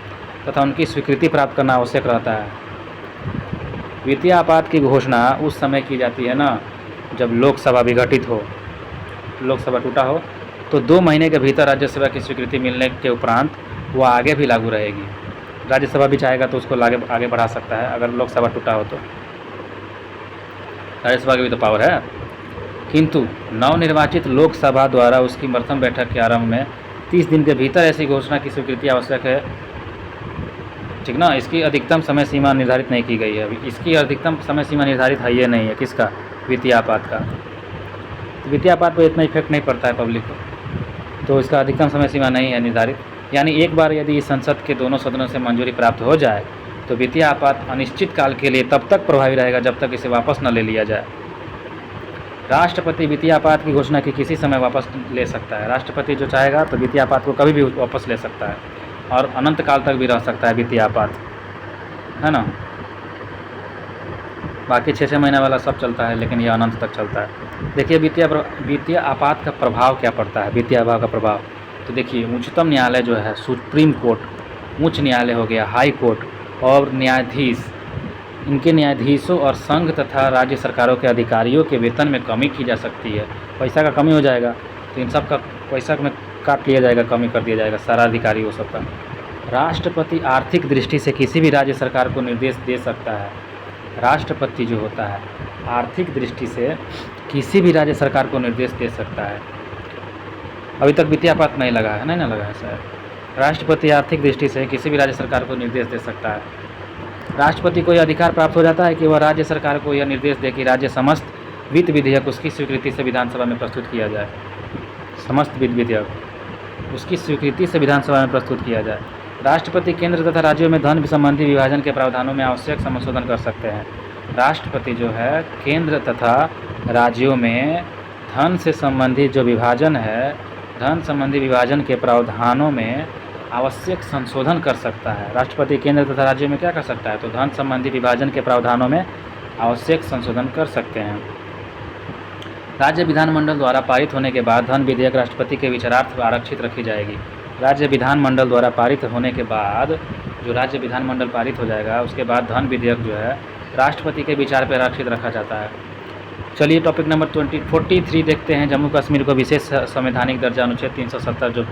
[SPEAKER 1] तथा उनकी स्वीकृति प्राप्त करना आवश्यक रहता है। वित्तीय आपात की घोषणा उस समय की जाती है ना जब लोकसभा विघटित हो, लोकसभा टूटा हो, तो 2 महीने के भीतर राज्यसभा की स्वीकृति मिलने के उपरांत वो आगे भी लागू रहेगी। राज्यसभा भी चाहेगा तो उसको आगे बढ़ा सकता है अगर लोकसभा टूटा हो तो। राज्यसभा की भी तो पावर है। किंतु नवनिर्वाचित लोकसभा द्वारा उसकी प्रथम बैठक के आरंभ में 30 दिन के भीतर ऐसी घोषणा की स्वीकृति आवश्यक है, ठीक ना। इसकी अधिकतम समय सीमा निर्धारित नहीं की गई है अभी। इसकी अधिकतम समय सीमा निर्धारित है ये नहीं है। किसका? वित्तीय आपात का। तो वित्तीय आपात पर इतना इफेक्ट नहीं पड़ता है पब्लिक को, तो इसका अधिकतम समय सीमा नहीं है निर्धारित। यानी एक बार यदि संसद के दोनों सदनों से मंजूरी प्राप्त हो जाए तो वित्तीय आपात अनिश्चित काल के लिए तब तक प्रभावी रहेगा जब तक इसे वापस न ले लिया जाए। राष्ट्रपति वित्तीय आपात की घोषणा की किसी समय वापस ले सकता है। राष्ट्रपति जो चाहेगा तो वित्तीय आपात को कभी भी वापस ले सकता है और अनंत काल तक भी रह सकता है वित्तीय आपात, है ना। बाकी 6-6 महीना वाला सब चलता है, लेकिन यह अनंत तक चलता है। देखिए वित्तीय आपात का प्रभाव क्या पड़ता है, वित्तीय आपात का प्रभाव। तो देखिए उच्चतम न्यायालय जो है, सुप्रीम कोर्ट, उच्च न्यायालय हो गया, हाई कोर्ट और न्यायाधीश, इनके न्यायाधीशों और संघ तथा राज्य सरकारों के अधिकारियों के वेतन में कमी की जा सकती है। पैसा का कमी हो जाएगा तो इन सब का पैसा में काट लिया जाएगा, कमी कर दिया जाएगा सारा अधिकारियों सबका। राष्ट्रपति आर्थिक दृष्टि से किसी भी राज्य सरकार को निर्देश दे सकता है। राष्ट्रपति जो होता है आर्थिक दृष्टि से किसी भी राज्य सरकार को निर्देश दे सकता है। अभी तक वित्तीय आपात नहीं लगा है, नहीं ना लगा है सर। राष्ट्रपति आर्थिक दृष्टि से किसी भी राज्य सरकार को निर्देश दे सकता है। राष्ट्रपति को यह अधिकार प्राप्त हो जाता है कि वह राज्य सरकार को यह निर्देश दे कि राज्य समस्त वित्त विधेयक उसकी स्वीकृति से विधानसभा में प्रस्तुत किया जाए। समस्त वित्त विधेयक उसकी स्वीकृति से विधानसभा में प्रस्तुत किया जाए। राष्ट्रपति केंद्र तथा राज्यों में धन संबंधी विभाजन के प्रावधानों में आवश्यक संशोधन कर सकते हैं। राष्ट्रपति जो है केंद्र तथा राज्यों में धन से संबंधित जो विभाजन है, धन संबंधी विभाजन के प्रावधानों में आवश्यक संशोधन कर सकता है। राष्ट्रपति केंद्र तथा राज्यों में क्या कर सकता है, तो धन संबंधी विभाजन के प्रावधानों में आवश्यक संशोधन कर सकते हैं। राज्य विधानमंडल द्वारा पारित होने के बाद धन विधेयक राष्ट्रपति के विचारार्थ आरक्षित रखी जाएगी। राज्य विधानमंडल द्वारा पारित होने के बाद जो राज्य विधानमंडल पारित हो जाएगा उसके बाद धन विधेयक जो है राष्ट्रपति के विचार पर आरक्षित रखा जाता है। चलिए टॉपिक नंबर 43 देखते हैं। जम्मू कश्मीर को विशेष संवैधानिक दर्जा अनुच्छेद 370 जो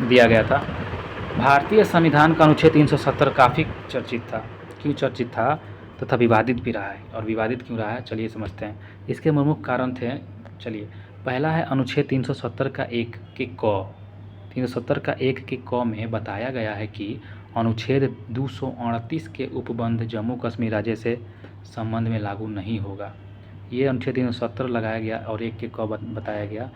[SPEAKER 1] दिया गया था। भारतीय संविधान का अनुच्छेद 370 काफ़ी चर्चित था। क्यों चर्चित था तथा विवादित भी रहा है, और विवादित क्यों रहा है चलिए समझते हैं। इसके प्रमुख कारण थे, चलिए पहला है अनुच्छेद 370 का 1 के क। 370 का 1 के क में बताया गया है कि अनुच्छेद 238 के उपबंध जम्मू कश्मीर राज्य से संबंध में लागू नहीं होगा। ये अनुच्छेद 370 लगाया गया और 1 के क बताया गया,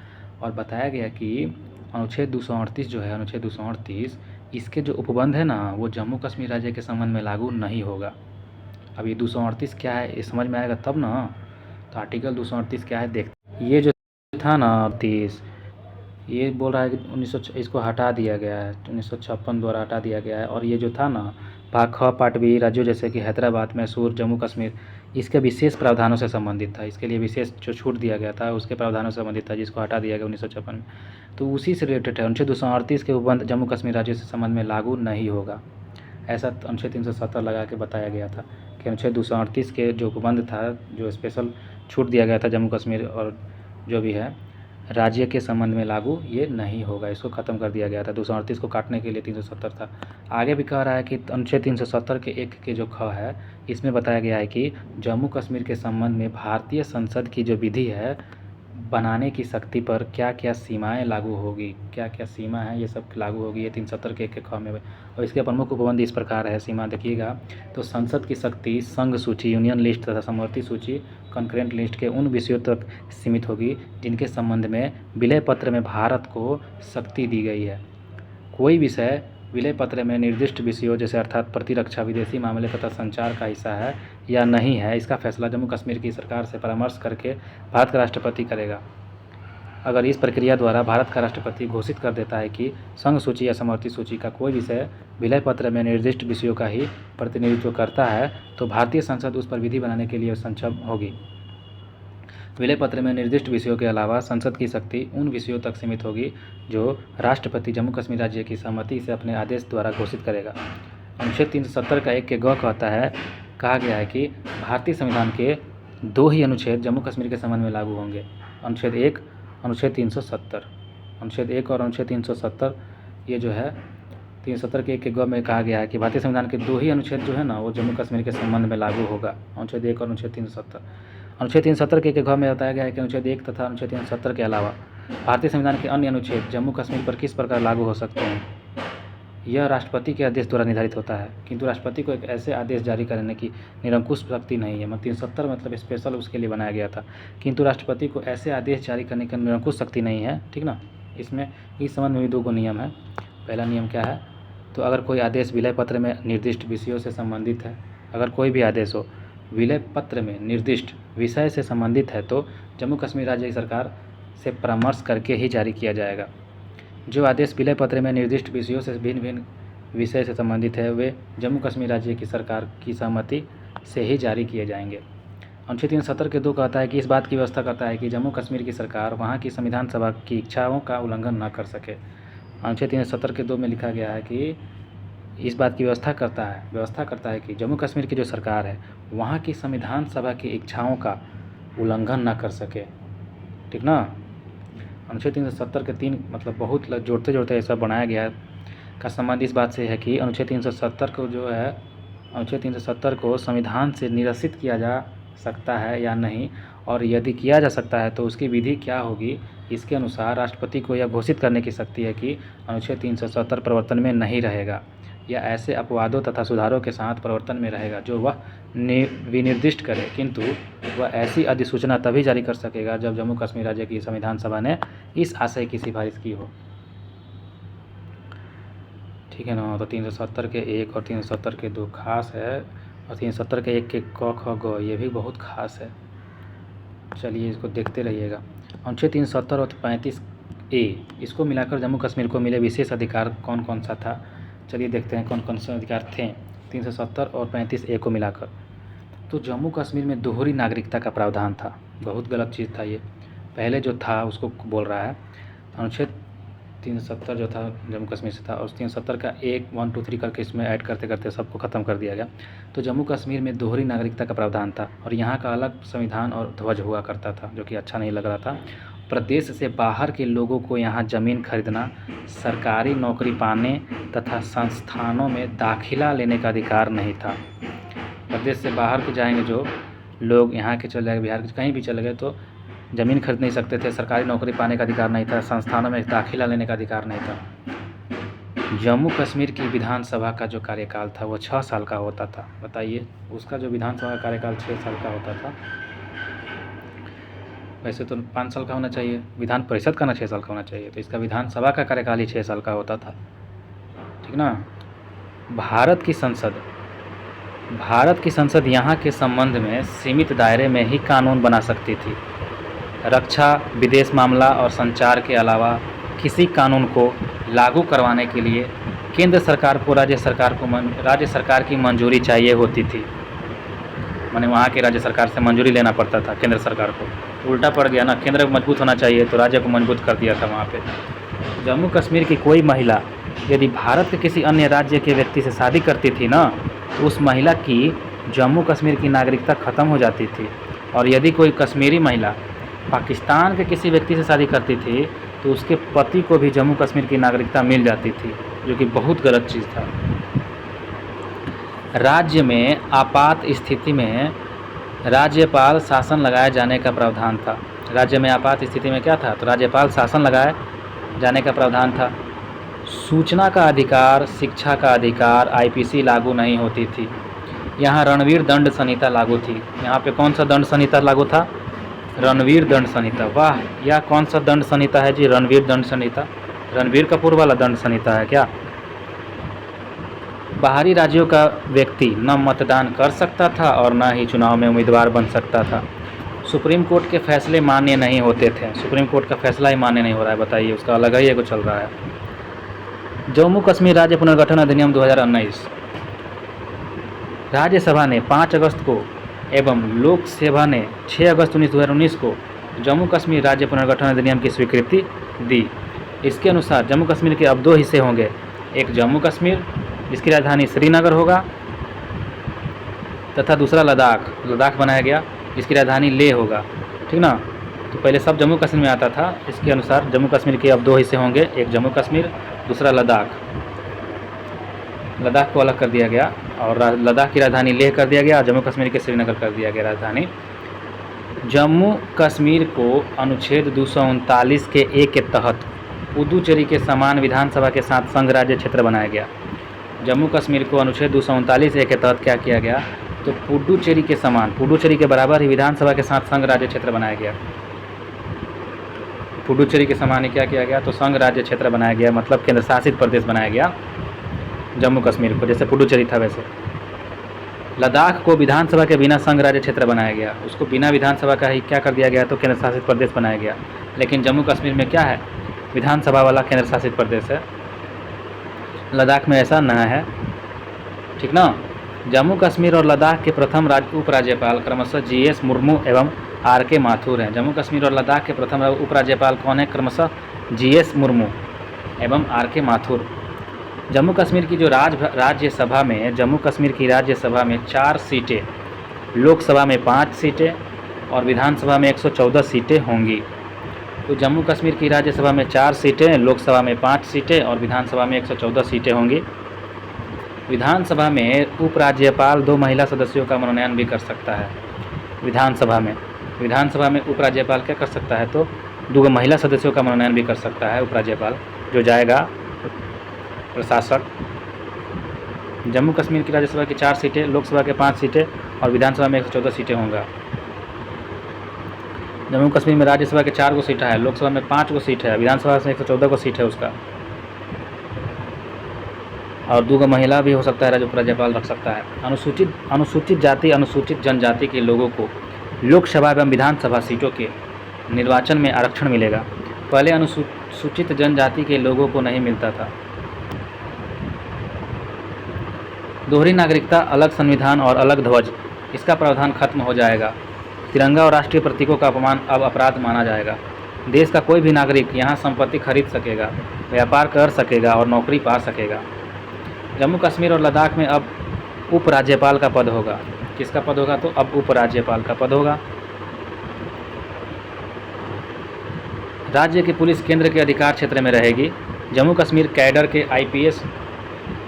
[SPEAKER 1] और बताया गया कि अनुच्छेद 238 जो है, अनुच्छेद 238 इसके जो उपबंध है ना वो जम्मू कश्मीर राज्य के संबंध में लागू नहीं होगा। अब ये 238 क्या है ये समझ में आएगा तब ना। तो आर्टिकल 238 क्या है देख, ये जो था ना 38 ये बोल रहा है कि 1900 इसको हटा दिया गया है, 1956 द्वारा हटा दिया गया है। और ये जो था ना भाग ख पार्ट बी राज्यों जैसे कि हैदराबाद, मैसूर, जम्मू कश्मीर, इसके विशेष प्रावधानों से संबंधित था। इसके लिए विशेष जो छूट दिया गया था उसके प्रावधानों से संबंधित था, जिसको हटा दिया गया 1956 में। तो उसी से रिलेटेड है। अनुच्छेद 238 के उपबंध जम्मू कश्मीर राज्यों से संबंध में लागू नहीं होगा, ऐसा अनुच्छेद 370 लगा के बताया गया था कि अनुच्छेद 238 के जो उपबंध था, जो स्पेशल छूट दिया गया था जम्मू कश्मीर और जो भी है राज्य के संबंध में लागू ये नहीं होगा, इसको ख़त्म कर दिया गया था। 238 को काटने के लिए 370 था। आगे भी कह रहा है कि अनुच्छेद 370 के 1 के जो ख है इसमें बताया गया है कि जम्मू कश्मीर के संबंध में भारतीय संसद की जो विधि है बनाने की शक्ति पर क्या क्या सीमाएं लागू होगी, क्या क्या सीमा है ये सब लागू होगी, ये 370 के 1 के ख में। और इसके प्रमुख उपबंध इस प्रकार है, सीमा देखिएगा तो संसद की शक्ति संघ सूची, यूनियन लिस्ट तथा समवर्ती सूची, कंकरेंट लिस्ट के उन विषयों तक सीमित होगी जिनके संबंध में विलय पत्र में भारत को शक्ति दी गई है। कोई विषय विलय पत्र में निर्दिष्ट विषयों जैसे अर्थात प्रतिरक्षा, विदेशी मामले तथा संचार का हिस्सा है या नहीं है, इसका फैसला जम्मू कश्मीर की सरकार से परामर्श करके भारत का राष्ट्रपति करेगा। अगर इस प्रक्रिया द्वारा भारत का राष्ट्रपति घोषित कर देता है कि संघ सूची या समवर्ती सूची का कोई विषय विलय पत्र में निर्दिष्ट विषयों का ही प्रतिनिधित्व करता है तो भारतीय संसद उस पर विधि बनाने के लिए सक्षम होगी। विलय पत्र में निर्दिष्ट विषयों के अलावा संसद की शक्ति उन विषयों तक सीमित होगी जो राष्ट्रपति जम्मू कश्मीर राज्य की सहमति से अपने आदेश द्वारा घोषित करेगा। अनुच्छेद 370 का 1 के ग कहता है, कहा गया है कि भारतीय संविधान के 2 ही अनुच्छेद जम्मू कश्मीर के संबंध में लागू होंगे। अनुच्छेद 1, अनुच्छेद 370, अनुच्छेद 1 और अनुच्छेद 370 ये जो है 370 के 1 के ग में कहा गया है कि भारतीय संविधान के 2 ही अनुच्छेद जो है ना वो जम्मू कश्मीर के संबंध में लागू होगा, अनुच्छेद 1 और अनुच्छेद 370। अनुच्छेद 370 के 1 के ग में बताया गया है कि अनुच्छेद 1 तथा अनुच्छेद 370 के अलावा भारतीय संविधान के अन्य अनुच्छेद जम्मू कश्मीर पर किस प्रकार लागू हो सकते हैं। यह राष्ट्रपति के आदेश द्वारा निर्धारित होता है, किंतु राष्ट्रपति को एक ऐसे आदेश जारी करने की निरंकुश शक्ति नहीं है। 370 मतलब स्पेशल उसके लिए बनाया गया था, किंतु राष्ट्रपति को ऐसे आदेश जारी करने की निरंकुश शक्ति नहीं है, ठीक ना। इसमें इस संबंध में भी 2 नियम है। पहला नियम क्या है, तो अगर कोई आदेश विलय पत्र में निर्दिष्ट विषयों से संबंधित है, अगर कोई भी आदेश हो विलय पत्र में निर्दिष्ट विषय से संबंधित है तो जम्मू कश्मीर राज्य सरकार से परामर्श करके ही जारी किया जाएगा। जो आदेश विलय पत्र में निर्दिष्ट विषयों से भिन्न भिन्न विषय से संबंधित है वे जम्मू कश्मीर राज्य की सरकार की सहमति से ही जारी किए जाएंगे। अनुच्छेद 370 के 2 कहता है कि इस बात की व्यवस्था करता है कि जम्मू कश्मीर की सरकार वहाँ की संविधान सभा की इच्छाओं का उल्लंघन न कर सके। अनुच्छेद 370 के 2 में लिखा गया है कि इस बात की व्यवस्था करता है कि जम्मू कश्मीर की जो सरकार है वहाँ की संविधान सभा की इच्छाओं का उल्लंघन न कर सके, ठीक ना। अनुच्छेद 370 के 3 मतलब बहुत जोड़ते जोड़ते ऐसा बनाया गया है का संबंध इस बात से है कि अनुच्छेद 370 को जो है अनुच्छेद 370 को संविधान से निरसित किया जा सकता है या नहीं, और यदि किया जा सकता है तो उसकी विधि क्या होगी। इसके अनुसार राष्ट्रपति को यह घोषित करने की शक्ति है कि अनुच्छेद 370 प्रवर्तन में नहीं रहेगा या ऐसे अपवादों तथा सुधारों के साथ प्रवर्तन में रहेगा जो वह विनिर्दिष्ट करे, किंतु वह ऐसी अधिसूचना तभी जारी कर सकेगा जब जम्मू कश्मीर राज्य की संविधान सभा ने इस आशय की सिफारिश की हो, ठीक है ना। तो 370 के 1 और 370 के 2 खास है, और 370 के 1 के क ख ग ये भी बहुत खास है। चलिए इसको देखते रहिएगा। अनुच्छेद 370 और 35A इसको मिलाकर जम्मू कश्मीर को मिले विशेष अधिकार कौन कौन सा था। चलिए देखते हैं कौन कौन से अधिकार थे 370 और 35A को मिलाकर। तो जम्मू कश्मीर में दोहरी नागरिकता का प्रावधान था, बहुत गलत चीज़ था ये। पहले जो था उसको बोल रहा है अनुच्छेद 370 जो था जम्मू कश्मीर से था, और 370 का 1, 1, 2, 3 करके इसमें ऐड करते करते सबको ख़त्म कर दिया गया। तो जम्मू कश्मीर में दोहरी नागरिकता का प्रावधान था और यहाँ का अलग संविधान और ध्वज हुआ करता था, जो कि अच्छा नहीं लग रहा था। प्रदेश से बाहर के लोगों को यहाँ ज़मीन खरीदना, सरकारी नौकरी पाने तथा संस्थानों में दाखिला लेने का अधिकार नहीं था। प्रदेश से बाहर के जाएंगे जो लोग, यहाँ के चले गए, बिहार के कहीं भी चले गए तो ज़मीन खरीद नहीं सकते थे, सरकारी नौकरी पाने का अधिकार नहीं था, संस्थानों में दाखिला लेने का अधिकार नहीं था। जम्मू कश्मीर की विधानसभा का जो कार्यकाल था वो 6 साल का होता था। बताइए, उसका जो विधानसभा का कार्यकाल 6 साल का होता था। वैसे तो 5 साल का होना चाहिए, विधान परिषद का ना 6 साल का होना चाहिए, तो इसका विधानसभा का कार्यकाल ही 6 साल का होता था, ठीक ना। भारत की संसद यहाँ के संबंध में सीमित दायरे में ही कानून बना सकती थी। रक्षा, विदेश मामला और संचार के अलावा किसी कानून को लागू करवाने के लिए केंद्र सरकार को राज्य सरकार की मंजूरी चाहिए होती थी। माने वहाँ के राज्य सरकार से मंजूरी लेना पड़ता था केंद्र सरकार को। उल्टा पड़ गया ना, केंद्र मजबूत होना चाहिए तो राज्य को मजबूत कर दिया था वहाँ पे। जम्मू कश्मीर की कोई महिला यदि भारत के किसी अन्य राज्य के व्यक्ति से शादी करती थी ना, तो उस महिला की जम्मू कश्मीर की नागरिकता ख़त्म हो जाती थी। और यदि कोई कश्मीरी महिला पाकिस्तान के किसी व्यक्ति से शादी करती थी तो उसके पति को भी जम्मू कश्मीर की नागरिकता मिल जाती थी, जो कि बहुत गलत चीज़ था। राज्य में आपात स्थिति में राज्यपाल शासन लगाए जाने का प्रावधान था। राज्य में आपात स्थिति में क्या था, तो राज्यपाल शासन लगाए जाने का प्रावधान था। सूचना का अधिकार, शिक्षा का अधिकार, आईपीसी लागू नहीं होती थी। यहाँ रणवीर दंड संहिता लागू थी। यहाँ पे कौन सा दंड संहिता लागू था, रणवीर दंड संहिता। वाह, यह कौन सा दंड संहिता है जी, रणवीर दंड संहिता। रणवीर कपूर वाला दंड संहिता है क्या। बाहरी राज्यों का व्यक्ति न मतदान कर सकता था और न ही चुनाव में उम्मीदवार बन सकता था। सुप्रीम कोर्ट के फैसले मान्य नहीं होते थे। सुप्रीम कोर्ट का फैसला ही मान्य नहीं हो रहा है, बताइए, उसका अलग ही एगो चल रहा है। जम्मू कश्मीर राज्य पुनर्गठन अधिनियम 2019 राज्यसभा ने 5 अगस्त को एवं लोकसभा ने 6 अगस्त 2019 को जम्मू कश्मीर राज्य पुनर्गठन अधिनियम की स्वीकृति दी। इसके अनुसार जम्मू कश्मीर के अब 2 हिस्से होंगे, एक जम्मू कश्मीर जिसकी राजधानी श्रीनगर होगा तथा दूसरा लद्दाख बनाया गया जिसकी राजधानी लेह होगा, ठीक ना। तो पहले सब जम्मू कश्मीर में आता था। इसके अनुसार जम्मू कश्मीर के अब 2 हिस्से होंगे, एक जम्मू कश्मीर, दूसरा लद्दाख। लद्दाख को अलग कर दिया गया और लद्दाख की राजधानी लेह कर दिया गया और जम्मू कश्मीर के श्रीनगर कर दिया गया राजधानी। जम्मू कश्मीर को अनुच्छेद 239 के 1 के तहत पुडुचेरी के समान विधानसभा के साथ संघ राज्य क्षेत्र बनाया गया। जम्मू कश्मीर को अनुच्छेद 239 ए के तहत क्या किया गया, तो पुडुचेरी के समान, पुडुचेरी के बराबर ही विधानसभा के साथ संघ राज्य क्षेत्र बनाया गया। पुडुचेरी के समान ही क्या किया गया, तो संघ राज्य क्षेत्र बनाया गया, मतलब केंद्र शासित प्रदेश बनाया गया जम्मू कश्मीर को, जैसे पुडुचेरी था वैसे। लद्दाख को विधानसभा के बिना संघ राज्य क्षेत्र बनाया गया, उसको बिना विधानसभा का ही क्या कर दिया गया, तो केंद्र शासित प्रदेश बनाया गया। लेकिन जम्मू कश्मीर में क्या है, विधानसभा वाला केंद्र शासित प्रदेश है। लद्दाख में ऐसा न है, ठीक ना। जम्मू कश्मीर और लद्दाख के प्रथम उपराज्यपाल क्रमशः GS मुर्मू एवं RK माथुर हैं। जम्मू कश्मीर और लद्दाख के प्रथम उपराज्यपाल कौन है, क्रमशः GS मुर्मू एवं RK माथुर। जम्मू कश्मीर की जो राज्यसभा में, जम्मू कश्मीर की राज्यसभा में 4 सीटें, लोकसभा में 5 सीटें और विधानसभा में 114 सीटें होंगी। तो जम्मू कश्मीर की राज्यसभा में 4 सीटें, लोकसभा में 5 सीटें और विधानसभा में 114 सीटें होंगी। विधानसभा में उपराज्यपाल 2 महिला सदस्यों का मनोनयन भी कर सकता है। विधानसभा में उपराज्यपाल क्या कर सकता है, तो 2 महिला सदस्यों का मनोनयन भी कर सकता है उपराज्यपाल, जो जाएगा प्रशासक। जम्मू कश्मीर की राज्यसभा की 4 सीटें, लोकसभा के 5 सीटें और विधानसभा में 114 सीटें होंगी। जम्मू कश्मीर में राज्यसभा के 4 सीट है, लोकसभा में 5 सीट है, विधानसभा में 114 सीट है उसका, और 2 महिला भी हो सकता है, राज्य उपराज्यपाल रख सकता है। अनुसूचित जाति, अनुसूचित जनजाति के लोगों को लोकसभा एवं विधानसभा सीटों के निर्वाचन में आरक्षण मिलेगा। पहले अनुसूचित जनजाति के लोगों को नहीं मिलता था। दोहरी नागरिकता, अलग संविधान और अलग ध्वज, इसका प्रावधान खत्म हो जाएगा। तिरंगा और राष्ट्रीय प्रतीकों का अपमान अब अपराध माना जाएगा। देश का कोई भी नागरिक यहाँ संपत्ति खरीद सकेगा, व्यापार कर सकेगा और नौकरी पा सकेगा। जम्मू कश्मीर और लद्दाख में अब उपराज्यपाल का पद होगा। किसका पद होगा, तो अब उपराज्यपाल का पद होगा। राज्य की पुलिस केंद्र के अधिकार क्षेत्र में रहेगी। जम्मू कश्मीर कैडर के IPS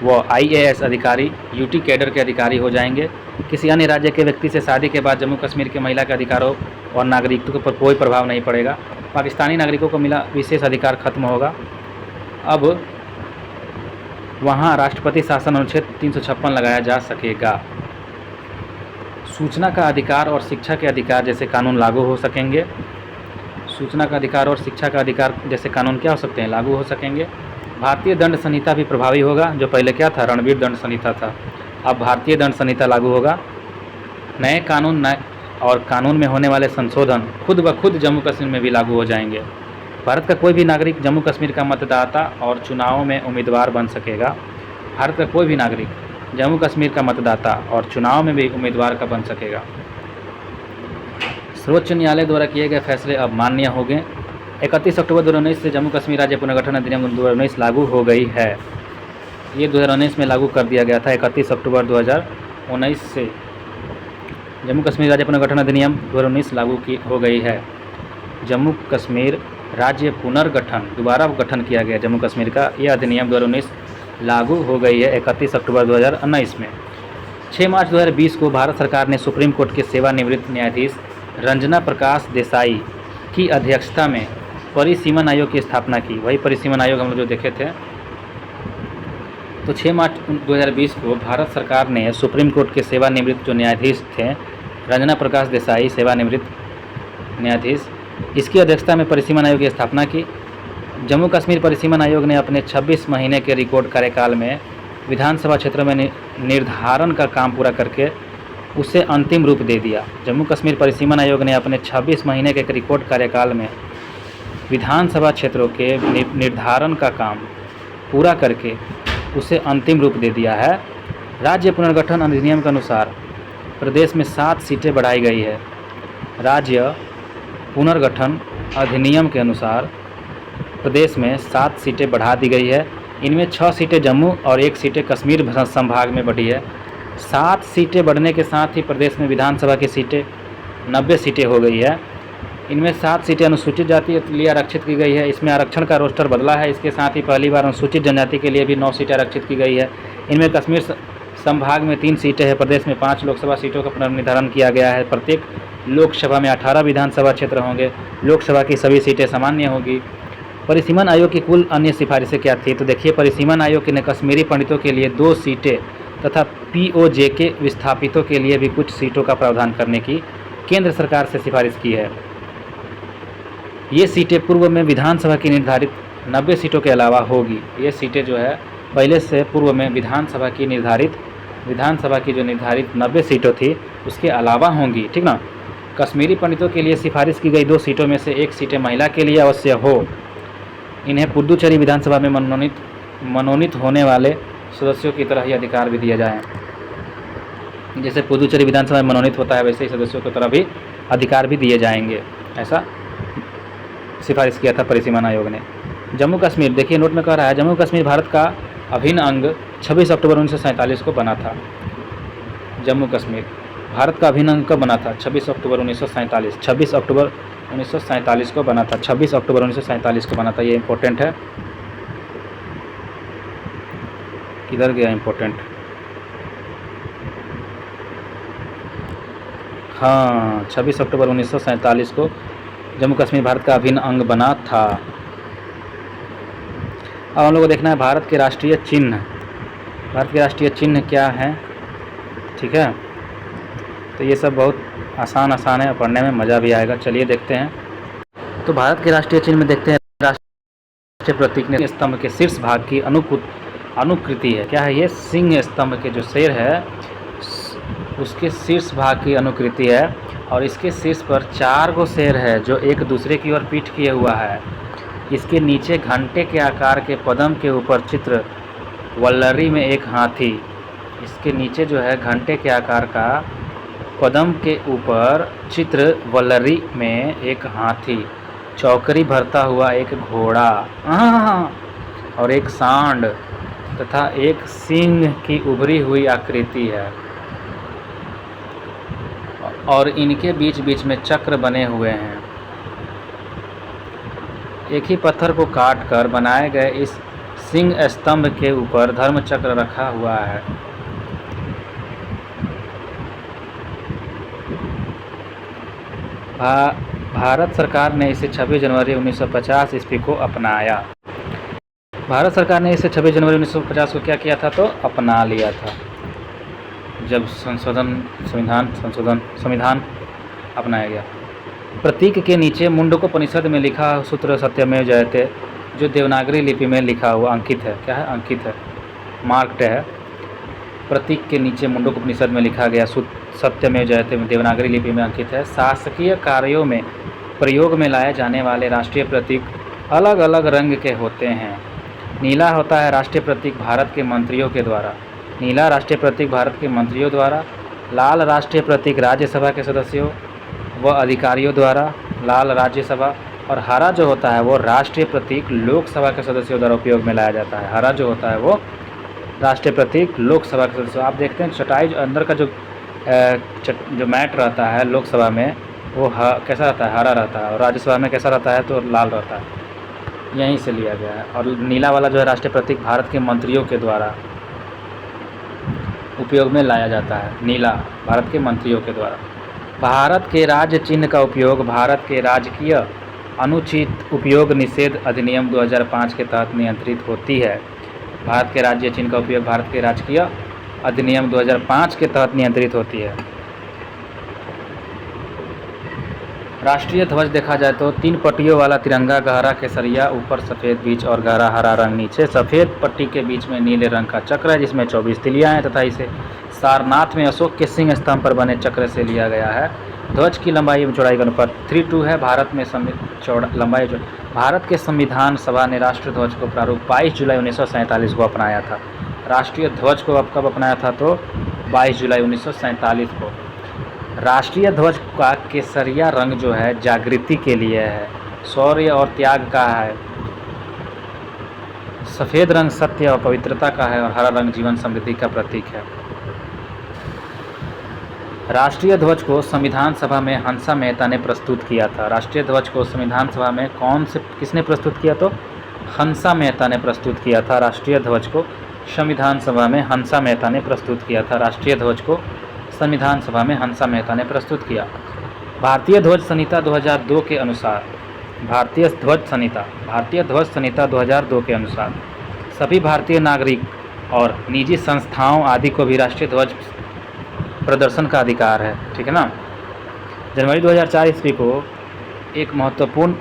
[SPEAKER 1] व IAS अधिकारी UT कैडर के अधिकारी हो जाएंगे। किसी अन्य राज्य के व्यक्ति से शादी के बाद जम्मू कश्मीर के महिला के अधिकारों और नागरिकत्व पर कोई प्रभाव नहीं पड़ेगा। पाकिस्तानी नागरिकों को मिला विशेष अधिकार खत्म होगा। अब वहाँ राष्ट्रपति शासन अनुच्छेद 356 लगाया जा सकेगा। सूचना का अधिकार और शिक्षा के अधिकार जैसे कानून लागू हो सकेंगे। सूचना का अधिकार और शिक्षा का अधिकार जैसे कानून क्या हो सकते हैं, लागू हो सकेंगे। भारतीय दंड संहिता भी प्रभावी होगा। जो पहले क्या था, रणवीर दंड संहिता था, अब भारतीय दंड संहिता लागू होगा। नए कानून और कानून में होने वाले संशोधन खुद ब खुद जम्मू कश्मीर में भी लागू हो जाएंगे। भारत का कोई भी नागरिक जम्मू कश्मीर का मतदाता और चुनावों में उम्मीदवार बन सकेगा। भारत का कोई भी नागरिक जम्मू कश्मीर का मतदाता और चुनाव में भी उम्मीदवार का बन सकेगा। सर्वोच्च न्यायालय द्वारा किए गए फैसले अब मान्य हो गए। 31 अक्टूबर 2019 से जम्मू कश्मीर राज्य पुनर्गठन अधिनियम 2019 लागू हो गई है। ये 2019 में लागू कर दिया गया था। 31 अक्टूबर 2019 से जम्मू कश्मीर राज्य पुनर्गठन अधिनियम 2019 लागू हो गई है। जम्मू कश्मीर राज्य पुनर्गठन, दोबारा गठन किया गया जम्मू कश्मीर का, यह अधिनियम 2019 लागू हो गई है 31 अक्टूबर 2019 में। 6 मार्च 2020 को भारत सरकार ने सुप्रीम कोर्ट के सेवानिवृत्त न्यायाधीश रंजना प्रकाश देसाई की अध्यक्षता में परिसीमन आयोग की स्थापना की। वही परिसीमन आयोग हम लोग जो देखे थे। तो 6 मार्च 2020 को भारत सरकार ने सुप्रीम कोर्ट के सेवानिवृत्त जो न्यायाधीश थे, रंजना प्रकाश देसाई सेवानिवृत्त न्यायाधीश, इसकी अध्यक्षता में परिसीमन आयोग की स्थापना की। जम्मू कश्मीर परिसीमन आयोग ने अपने 26 महीने के रिकॉर्ड कार्यकाल में विधानसभा क्षेत्रों में निर्धारण का काम पूरा करके उसे अंतिम रूप दे दिया। जम्मू कश्मीर परिसीमन आयोग ने अपने 26 महीने के रिकॉर्ड कार्यकाल में विधानसभा क्षेत्रों के निर्धारण का काम पूरा करके उसे अंतिम रूप दे दिया है। राज्य पुनर्गठन अधिनियम के अनुसार प्रदेश में 7 सीटें बढ़ाई गई है। राज्य पुनर्गठन अधिनियम के अनुसार प्रदेश में 7 सीटें बढ़ा दी गई है। इनमें 6 सीटें जम्मू और 1 सीटें कश्मीर संभाग में बढ़ी है। 7 सीटें बढ़ने के साथ ही प्रदेश में विधानसभा की सीटें 90 सीटें हो गई है। इनमें 7 सीटें अनुसूचित जाति के लिए आरक्षित की गई है। इसमें आरक्षण का रोस्टर बदला है। इसके साथ ही पहली बार अनुसूचित जनजाति के लिए भी 9 सीटें आरक्षित की गई है। इनमें कश्मीर संभाग में 3 सीटें हैं। प्रदेश में 5 लोकसभा सीटों का पुनर्निर्धारण किया गया है। प्रत्येक लोकसभा में 18 विधानसभा क्षेत्र होंगे। लोकसभा की सभी सीटें सामान्य होगी। परिसीमन आयोग की कुल अन्य सिफारिशें क्या थी? तो देखिए, परिसीमन आयोग ने कश्मीरी पंडितों के लिए 2 सीटें तथा पीओजे के विस्थापितों के लिए भी कुछ सीटों का प्रावधान करने की केंद्र सरकार से सिफारिश की है। ये सीटें पूर्व में विधानसभा की निर्धारित 90 सीटों के अलावा होगी। ये सीटें जो है पहले से पूर्व में विधानसभा की जो निर्धारित 90 सीटों थी उसके अलावा होंगी, ठीक ना। कश्मीरी पंडितों के लिए सिफारिश की गई 2 सीटों में से 1 सीटें महिला के लिए अवश्य हो। इन्हें पुडुचेरी विधानसभा में मनोनीत होने वाले सदस्यों की तरह ही अधिकार भी दिया जाए। जैसे पुडुचेरी विधानसभा में मनोनीत होता है वैसे ही सदस्यों की तरह भी अधिकार भी दिए जाएंगे, ऐसा सिफारिश किया था परिसीमन आयोग ने। जम्मू कश्मीर, देखिए नोट में कह रहा है जम्मू कश्मीर भारत का अभिन्न अंग 26 अक्टूबर 1947 को बना था। जम्मू कश्मीर भारत का अभिन्न अंग कब बना था? 26 अक्टूबर 1947। 26 अक्टूबर 1947 को बना था। 26 अक्टूबर 1947 को बना था। ये इम्पोर्टेंट है। किधर गया इम्पोर्टेंट? हाँ, 26 अक्टूबर 1947 को जम्मू कश्मीर भारत का अभिन्न अंग बना था। अब हम लोग को देखना है भारत के राष्ट्रीय चिन्ह। भारत के राष्ट्रीय चिन्ह क्या है? ठीक है, तो ये सब बहुत आसान है, पढ़ने में मज़ा भी आएगा। चलिए देखते हैं। तो भारत के राष्ट्रीय चिन्ह में देखते हैं राष्ट्रीय प्रतीक ने स्तंभ के शीर्ष भाग की अनुकृति है। क्या है ये? सिंह स्तंभ के जो शेर है उसके शीर्ष भाग की अनुकृति है और इसके शीर्ष पर 4 गो शेर है जो एक दूसरे की ओर पीठ किए हुआ है। इसके नीचे घंटे के आकार के पद्म के ऊपर चित्र वल्लरी में एक हाथी। इसके नीचे जो है घंटे के आकार का पद्म के ऊपर चित्र वल्लरी में एक हाथी, चौकरी भरता हुआ एक घोड़ा और एक सांड तथा एक सिंह की उभरी हुई आकृति है और इनके बीच बीच में चक्र बने हुए हैं। एक ही पत्थर को काट कर बनाए गए इस सिंह स्तंभ के ऊपर धर्म चक्र रखा हुआ है। भारत सरकार ने इसे 26 जनवरी 1950 ईस्वी को अपनाया। भारत सरकार ने इसे 26 जनवरी 1950 को क्या किया था? तो अपना लिया था, जब संविधान अपनाया गया। प्रतीक के नीचे मुंडकोपनिषद में लिखा सूत्र सत्यमेव जयते जो देवनागरी लिपि में लिखा हुआ अंकित है। क्या है? अंकित है, मार्क्ड है। प्रतीक के नीचे मुंडकोपनिषद में लिखा गया सत्यमेव जयते देवनागरी लिपि में अंकित है। शासकीय कार्यों में प्रयोग में लाए जाने वाले राष्ट्रीय प्रतीक अलग अलग रंग के होते हैं। नीला होता है राष्ट्रीय प्रतीक भारत के मंत्रियों के द्वारा, नीला राष्ट्रीय प्रतीक भारत के मंत्रियों द्वारा। लाल राष्ट्रीय प्रतीक राज्यसभा के सदस्यों व अधिकारियों द्वारा, लाल राज्यसभा। और हरा जो होता है वो राष्ट्रीय प्रतीक लोकसभा के सदस्यों द्वारा उपयोग में लाया जाता है। हरा जो होता है वो राष्ट्रीय प्रतीक लोकसभा के सदस्यों। आप देखते हैं चटाई अंदर का जो मैट रहता है लोकसभा में वो कैसा रहता है? हरा रहता है। और राज्यसभा में कैसा रहता है? तो लाल रहता है। यहीं से लिया गया है। और नीला वाला जो है राष्ट्रीय प्रतीक भारत के मंत्रियों के द्वारा उपयोग में लाया जाता है। नीला भारत के मंत्रियों के द्वारा। भारत के राज्य चिन्ह का उपयोग भारत के राजकीय अनुचित उपयोग निषेध अधिनियम 2005 के तहत नियंत्रित होती है। भारत के राज्य चिन्ह का उपयोग भारत के राजकीय अधिनियम 2005 के तहत नियंत्रित होती है। राष्ट्रीय ध्वज देखा जाए तो 3 पट्टियों वाला तिरंगा, गहरा केसरिया ऊपर सफ़ेद बीच और गहरा हरा रंग नीचे। सफ़ेद पट्टी के बीच में नीले रंग का चक्र है जिसमें 24 तिलियाँ हैं तथा इसे सारनाथ में अशोक के सिंह स्तंभ पर बने चक्र से लिया गया है। ध्वज की लंबाई एवं चौड़ाई का अनुपात 3:2 है। भारत में भारत के संविधान सभा ने राष्ट्रीय ध्वज को प्रारूप 22 जुलाई 1947 को अपनाया था। राष्ट्रीय ध्वज को अब कब अपनाया था? तो 22 जुलाई 1947 को। राष्ट्रीय ध्वज का केसरिया रंग जो है जागृति के लिए है, शौर्य और त्याग का है। सफ़ेद रंग सत्य और पवित्रता का है और हरा रंग जीवन समृद्धि का प्रतीक है। राष्ट्रीय ध्वज को संविधान सभा में हंसा मेहता ने प्रस्तुत किया था। राष्ट्रीय ध्वज को संविधान सभा में किसने प्रस्तुत किया? तो हंसा मेहता ने प्रस्तुत किया था। राष्ट्रीय ध्वज को संविधान सभा में हंसा मेहता ने प्रस्तुत किया था। राष्ट्रीय ध्वज को संविधान सभा में हंसा मेहता ने प्रस्तुत किया। भारतीय ध्वज संहिता 2002 के अनुसार भारतीय ध्वज संहिता 2002 के अनुसार सभी भारतीय नागरिक और निजी संस्थाओं आदि को भी राष्ट्रीय ध्वज प्रदर्शन का अधिकार है, ठीक है ना। जनवरी 2004 ईस्वी को एक महत्वपूर्ण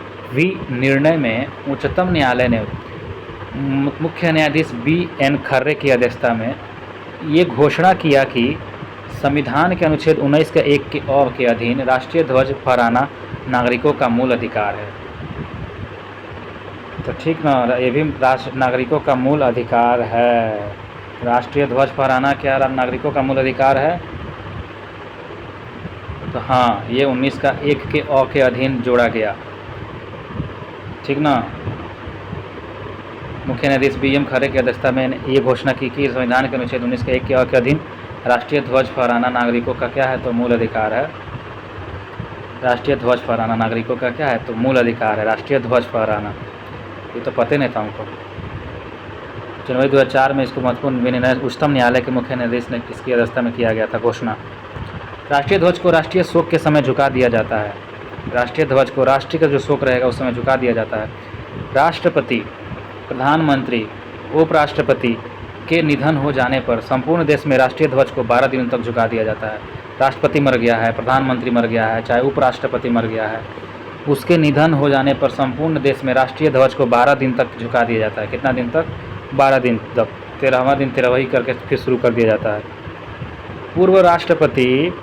[SPEAKER 1] निर्णय में उच्चतम न्यायालय ने मुख्य न्यायाधीश BN खर्रे की अध्यक्षता में ये घोषणा किया कि संविधान के अनुच्छेद 19 के 1 के और के अधीन राष्ट्रीय ध्वज फहराना नागरिकों का मूल अधिकार है। तो ठीक ना, ये भी नागरिकों का मूल अधिकार है। राष्ट्रीय ध्वज फहराना क्या नागरिकों का मूल अधिकार है? तो हाँ, ये 19 का 1 के और के अधीन जोड़ा गया, ठीक ना। मुख्य न्यायाधीश BM खरे की अध्यक्षता में ये घोषणा की कि संविधान के अनुच्छेद 19 के 1 के और के अधीन राष्ट्रीय ध्वज फहराना नागरिकों का क्या है? तो मूल अधिकार है। राष्ट्रीय ध्वज फहराना नागरिकों का क्या है? तो मूल अधिकार है, राष्ट्रीय ध्वज फहराना। ये तो पता नहीं था हमको। जनवरी 2004 में इसको महत्वपूर्ण निर्णय उच्चतम न्यायालय के मुख्य न्यायाधीश ने इसकी अध्यक्षता में किया गया था घोषणा। राष्ट्रीय ध्वज को राष्ट्रीय शोक के समय झुका दिया जाता है। राष्ट्रीय ध्वज को राष्ट्रीय का जो शोक रहेगा उस समय झुका दिया जाता है। राष्ट्रपति, प्रधानमंत्री, उपराष्ट्रपति के निधन हो जाने पर संपूर्ण देश में राष्ट्रीय ध्वज को 12 दिनों तक झुका दिया जाता है। राष्ट्रपति मर गया है, प्रधानमंत्री मर गया है, चाहे उपराष्ट्रपति मर गया है, उसके निधन हो जाने पर संपूर्ण देश में राष्ट्रीय ध्वज को 12 दिन तक झुका दिया जाता है। कितना दिन तक? 12 दिन तक। 13वां दिन 13वां करके फिर शुरू कर दिया जाता है। पूर्व राष्ट्रपति,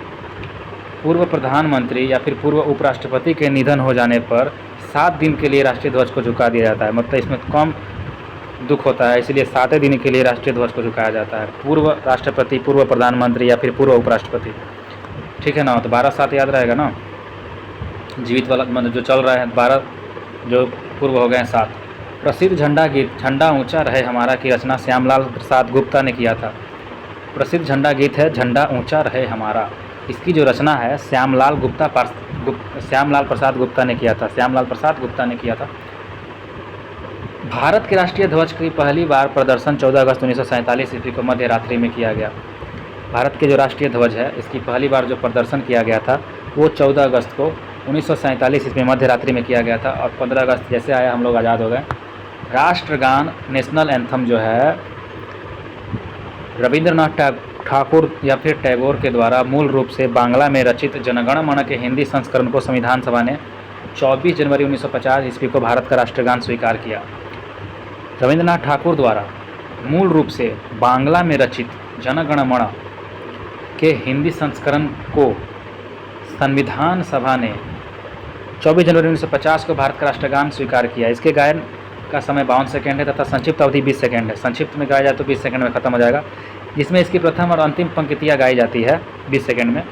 [SPEAKER 1] पूर्व प्रधानमंत्री या फिर पूर्व उपराष्ट्रपति के निधन हो जाने पर 7 दिन के लिए राष्ट्रीय ध्वज को झुका दिया जाता है। मतलब इसमें कम दुख होता है, इसलिए 7 दिन के लिए राष्ट्रीय ध्वज को झुकाया जाता है। पूर्व राष्ट्रपति, पूर्व प्रधानमंत्री या फिर पूर्व उपराष्ट्रपति, ठीक है ना। तो 12-7 याद रहेगा ना। जीवित वाला मतलब जो चल रहा है 12, जो पूर्व हो गए 7। प्रसिद्ध झंडा गीत झंडा ऊंचा रहे हमारा की रचना श्यामलाल प्रसाद गुप्ता ने किया था। प्रसिद्ध झंडा गीत है झंडा ऊंचा रहे हमारा। इसकी जो रचना है श्यामलाल प्रसाद गुप्ता ने किया था। श्यामलाल प्रसाद गुप्ता ने किया था। भारत के राष्ट्रीय ध्वज की पहली बार प्रदर्शन 14 अगस्त 1947 ईस्वी को मध्य रात्रि में किया गया। भारत के जो राष्ट्रीय ध्वज है इसकी पहली बार जो प्रदर्शन किया गया था वो 14 अगस्त को 1947 ईस्वी में मध्य रात्रि में किया गया था। और 15 अगस्त जैसे आया हम लोग आज़ाद हो गए। राष्ट्रगान, नेशनल एंथम जो है रविंद्रनाथ ठाकुर या फिर टैगोर के द्वारा मूल रूप से बांग्ला में रचित जनगण मन के हिंदी संस्करण को संविधान सभा ने 24 जनवरी 1950 ईस्वी को भारत का राष्ट्रगान स्वीकार किया। रविंद्रनाथ ठाकुर द्वारा मूल रूप से बांग्ला में रचित जनगण मन के हिंदी संस्करण को संविधान सभा ने 24 जनवरी 1950 को भारत का राष्ट्रगान स्वीकार किया। इसके गायन का समय 52 सेकेंड है तथा संक्षिप्त अवधि 20 सेकेंड है। संक्षिप्त में गाया जाए तो 20 सेकेंड में ख़त्म हो जाएगा, जिसमें इसकी प्रथम और अंतिम पंक्तियाँ गाई जाती है 20 सेकेंड में।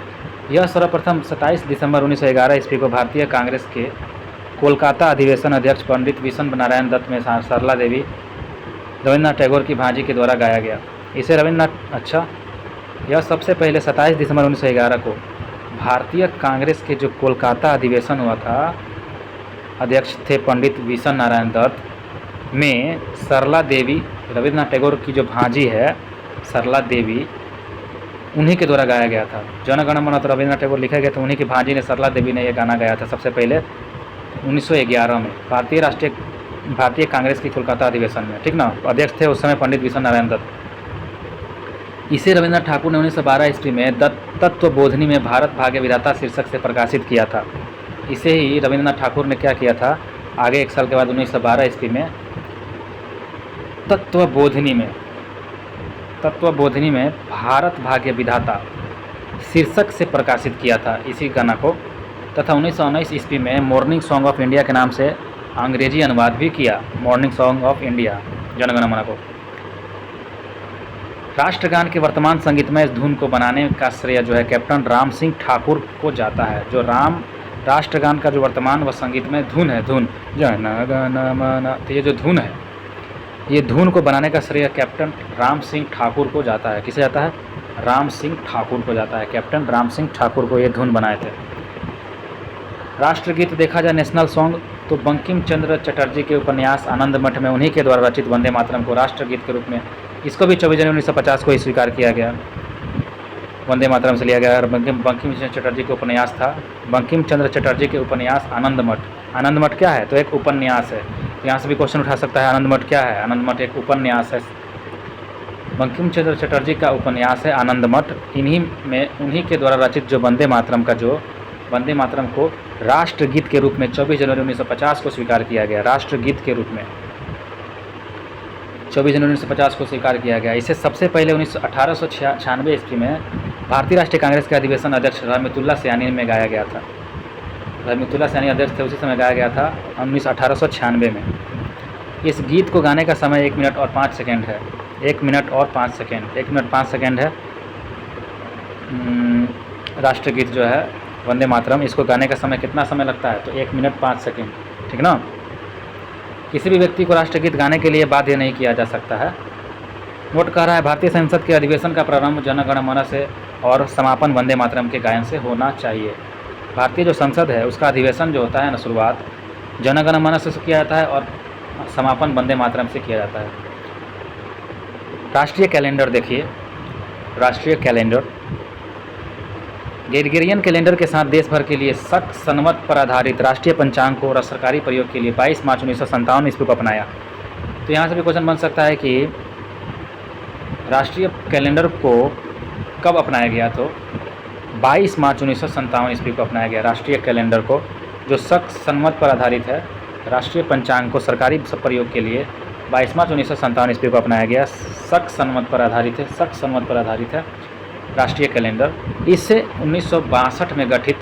[SPEAKER 1] यह सर्वप्रथम 27 दिसंबर 1911 ईस्वी को भारतीय कांग्रेस के कोलकाता अधिवेशन अध्यक्ष पंडित विशन नारायण दत्त में सरला देवी रविन्द्रनाथ टैगोर की भांजी के द्वारा गाया गया। इसे यह सबसे पहले 27 दिसंबर 1911 को भारतीय कांग्रेस के जो कोलकाता अधिवेशन हुआ था, अध्यक्ष थे पंडित विशन नारायण दत्त, में सरला देवी, रविन्द्रनाथ टैगोर की जो भांजी है सरला देवी, उन्हीं के द्वारा गाया गया था। जनगण मन तो रविन्द्रनाथ टैगोर लिखा गया था, उन्हीं की भांजी ने सरला देवी ने यह गाना गाया था सबसे पहले 1911 में भारतीय कांग्रेस की कोलकाता अधिवेशन में, ठीक ना। अध्यक्ष थे उस समय पंडित विशन नारायण दत्त। इसे रविन्द्रनाथ ठाकुर ने 1912 ईस्वी में तत्वबोधिनी में भारत भाग्य विधाता शीर्षक से प्रकाशित किया था। इसे ही रविन्द्रनाथ ठाकुर ने क्या किया था, आगे एक साल के बाद 1912 ईस्वी में तत्वबोधिनी में भारत भाग्य विधाता शीर्षक से प्रकाशित किया था इसी गाना को, तथा 1919 ईस्वी में मॉर्निंग सॉन्ग ऑफ इंडिया के नाम से अंग्रेजी अनुवाद भी किया, मॉर्निंग सॉन्ग ऑफ इंडिया जनगण मन को। राष्ट्रगान के वर्तमान संगीतमय इस धुन को बनाने का श्रेय जो है कैप्टन राम सिंह ठाकुर को जाता है। जो राष्ट्रगान का जो वर्तमान व संगीतमय धुन जनगण मन, तो ये जो धुन है, ये धुन को बनाने का श्रेय कैप्टन राम सिंह ठाकुर को जाता है। किसे जाता है? राम सिंह ठाकुर को जाता है। कैप्टन राम सिंह ठाकुर को ये धुन बनाए थे। राष्ट्रगीत देखा जाए नेशनल सॉन्ग तो बंकिम चंद्र चटर्जी के उपन्यास आनंद मठ में उन्हीं के द्वारा रचित वंदे मातरम को राष्ट्रगीत के रूप में, इसको भी 24 जनवरी 1950 को ही स्वीकार किया गया, वंदे मातरम से लिया गया। और बंकिम चंद्र चटर्जी के उपन्यास था, बंकिम चंद्र चटर्जी के उपन्यास आनंद मठ आनंद मठ क्या है? तो एक उपन्यास है। यहाँ से भी क्वेश्चन उठा सकता है, आनंद मठ क्या है? आनंद मठ एक उपन्यास है, बंकिम चंद्र चटर्जी का उपन्यास है आनंद मठ। उन्हीं के द्वारा रचित जो वंदे मातरम को राष्ट्रगीत के रूप में 24 जनवरी 1950 को स्वीकार किया गया। राष्ट्रगीत के रूप में 24 जनवरी 1950 को स्वीकार किया गया। इसे सबसे पहले 1896 ईस्वी में भारतीय राष्ट्रीय कांग्रेस के अधिवेशन अध्यक्ष रहमतुल्लाह सयानी में गाया गया था। रहमतुल्लाह सयानी अध्यक्ष थे, उसी समय गाया गया था 1896 में। इस गीत को गाने का समय 1 मिनट और 5 सेकेंड है। 1 मिनट और 5 सेकेंड, 1 मिनट 5 सेकेंड है राष्ट्रगीत जो है वंदे मातरम। इसको गाने का समय कितना समय लगता है? तो 1 मिनट 5 सेकेंड, ठीक ना। किसी भी व्यक्ति को राष्ट्रगीत गाने के लिए बाध्य नहीं किया जा सकता है। नोट कर रहा है, भारतीय संसद के अधिवेशन का प्रारंभ जन गण मन से और समापन वंदे मातरम के गायन से होना चाहिए। भारतीय जो संसद है उसका अधिवेशन जो होता है ना, शुरुआत जन गण मन से किया जाता है और समापन वंदे मातरम से किया जाता है। राष्ट्रीय कैलेंडर देखिए, राष्ट्रीय कैलेंडर ग्रेगोरियन कैलेंडर के साथ देश भर के लिए शक संवत पर आधारित राष्ट्रीय पंचांग को और सरकारी प्रयोग के लिए 22 मार्च 1957 ईस्वी को अपनाया। तो यहाँ से भी क्वेश्चन बन सकता है कि राष्ट्रीय कैलेंडर को कब अपनाया गया? तो 22 मार्च 1957 ईस्वी को अपनाया गया राष्ट्रीय कैलेंडर को, जो शक संवत पर आधारित है। राष्ट्रीय पंचांग को सरकारी प्रयोग के लिए 22 मार्च 1957 ईस्वी को अपनाया गया। शक संवत पर आधारित है, शक संवत पर आधारित है राष्ट्रीय कैलेंडर। इसे 1962 में गठित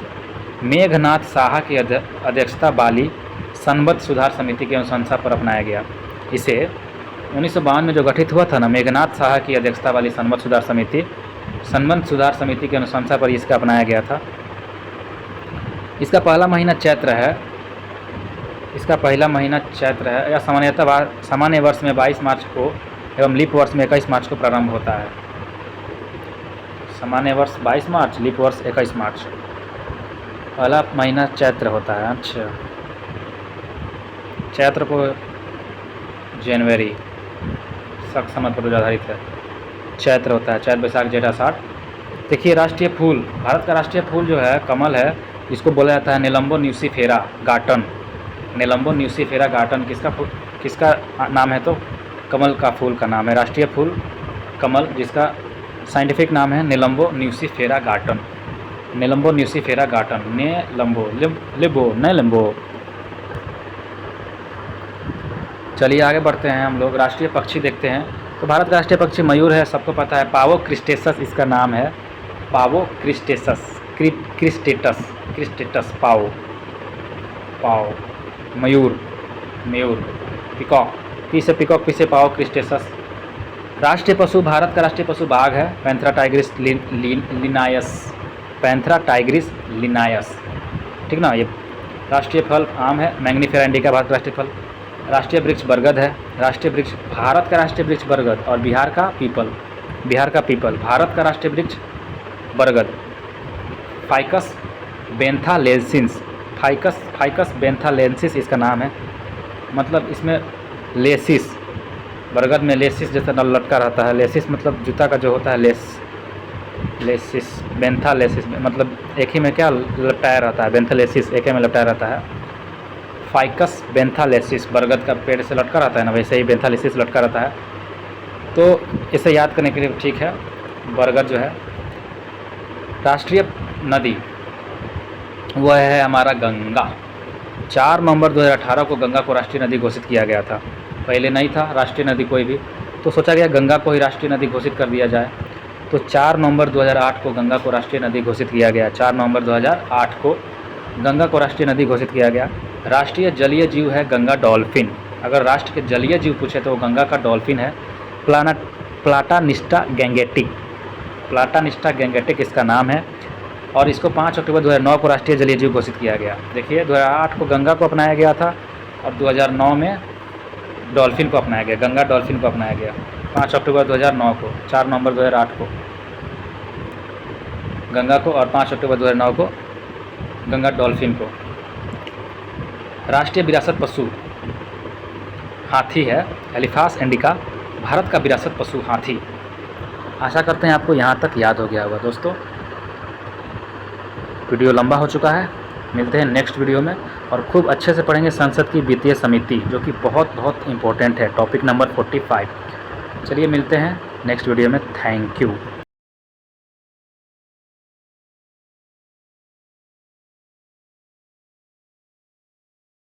[SPEAKER 1] मेघनाथ साहा की अध्यक्षता वाली संवत सुधार समिति की अनुशंसा पर अपनाया गया। इसे 1952 में जो गठित हुआ था ना, मेघनाथ साहा की अध्यक्षता वाली संवत सुधार समिति की अनुशंसा पर इसका अपनाया गया था। इसका पहला महीना चैत्र है, या सामान्य वर्ष में 22 मार्च को एवं लीप वर्ष में 21 मार्च को प्रारंभ होता है। सामान्य वर्ष 22 मार्च, लीप वर्ष 21 मार्च। पहला महीना चैत्र होता है। अच्छा, चैत्र को जनवरी शक संवत पर आधारित है, चैत्र होता है। चैत्र बैसाख जेठ आषाढ़। देखिए राष्ट्रीय फूल, भारत का राष्ट्रीय फूल जो है कमल है, इसको बोला जाता है नेलम्बो न्यूसीफेरा गार्टन। नेलम्बो न्यूसीफेरा गार्टन किसका नाम है? तो कमल का फूल का नाम है। राष्ट्रीय फूल कमल, जिसका साइंटिफिक नाम है नेलम्बो न्यूसीफेरा गार्टन। नेलम्बो न्यूसीफेरा गार्टन, नेलम्बो। चलिए आगे बढ़ते हैं हम लोग, राष्ट्रीय पक्षी देखते हैं। तो भारत का राष्ट्रीय पक्षी मयूर है, सबको पता है। पावो क्रिस्टेटस इसका नाम है, पावो क्रिस्टेटस पाओ मयूर। पिकॉक, पी से पिकॉक, पी से पाओ क्रिस्टेटस। राष्ट्रीय पशु, भारत का राष्ट्रीय पशु बाघ है, पैंथेरा टाइग्रिस लिनायस, ठीक ना। ये राष्ट्रीय फल आम है, मैंगनीफेरा इंडिका भारत का राष्ट्रीय फल। राष्ट्रीय वृक्ष बरगद है। राष्ट्रीय वृक्ष, भारत का राष्ट्रीय वृक्ष बरगद और बिहार का पीपल। भारत का राष्ट्रीय वृक्ष बरगद। फाइकस बेंथालेंसिस इसका नाम है, मतलब इसमें लेसिस, बरगद में लेसिस जैसा लटका रहता है। लेसिस मतलब जूता का जो होता है, लेसिस बेंथालेसिस में मतलब एक ही में क्या लटकाया रहता है, बेंथालेसिस एक ही में लटकाया रहता है। फाइकस बेंथालेसिस बरगद का पेड़ से लटका रहता है ना, वैसे ही बेंथालेसिस लटका रहता है। तो इसे याद करने के लिए ठीक है, बरगद जो है। राष्ट्रीय नदी वह है हमारा गंगा। 4 नवंबर 2018 को गंगा को राष्ट्रीय नदी घोषित किया गया था। पहले नहीं था राष्ट्रीय नदी कोई भी, तो सोचा गया गंगा को ही राष्ट्रीय नदी घोषित कर दिया जाए। तो 4 नवंबर 2008 को गंगा को राष्ट्रीय नदी घोषित किया गया। 4 नवंबर 2008 को गंगा को राष्ट्रीय नदी घोषित किया गया। राष्ट्रीय जलीय जीव है गंगा डॉल्फिन। अगर राष्ट्र के जलीय जीव पूछे तो वो गंगा का डॉल्फिन है। प्लाटानिस्टा गैंगेटिक इसका नाम है, और इसको 5 अक्टूबर 2009 को राष्ट्रीय जलीय जीव घोषित किया गया। देखिए 2008 को गंगा को अपनाया गया था और 2009 में डॉल्फिन को अपनाया गया, गंगा डॉल्फिन को अपनाया गया। 5 अक्टूबर 2009 को, 4 नवंबर 2008 को गंगा को और 5 अक्टूबर 2009 को गंगा डॉल्फिन को। राष्ट्रीय विरासत पशु हाथी है, एलिफेंटा इंडिका भारत का विरासत पशु हाथी। आशा करते हैं आपको यहाँ तक याद हो गया होगा। दोस्तों वीडियो लंबा हो चुका है, मिलते हैं नेक्स्ट वीडियो में। और खूब अच्छे से पढ़ेंगे संसद की वित्तीय समिति, जो कि बहुत बहुत इम्पोर्टेंट है, टॉपिक नंबर 45। चलिए मिलते हैं नेक्स्ट वीडियो में। Thank you.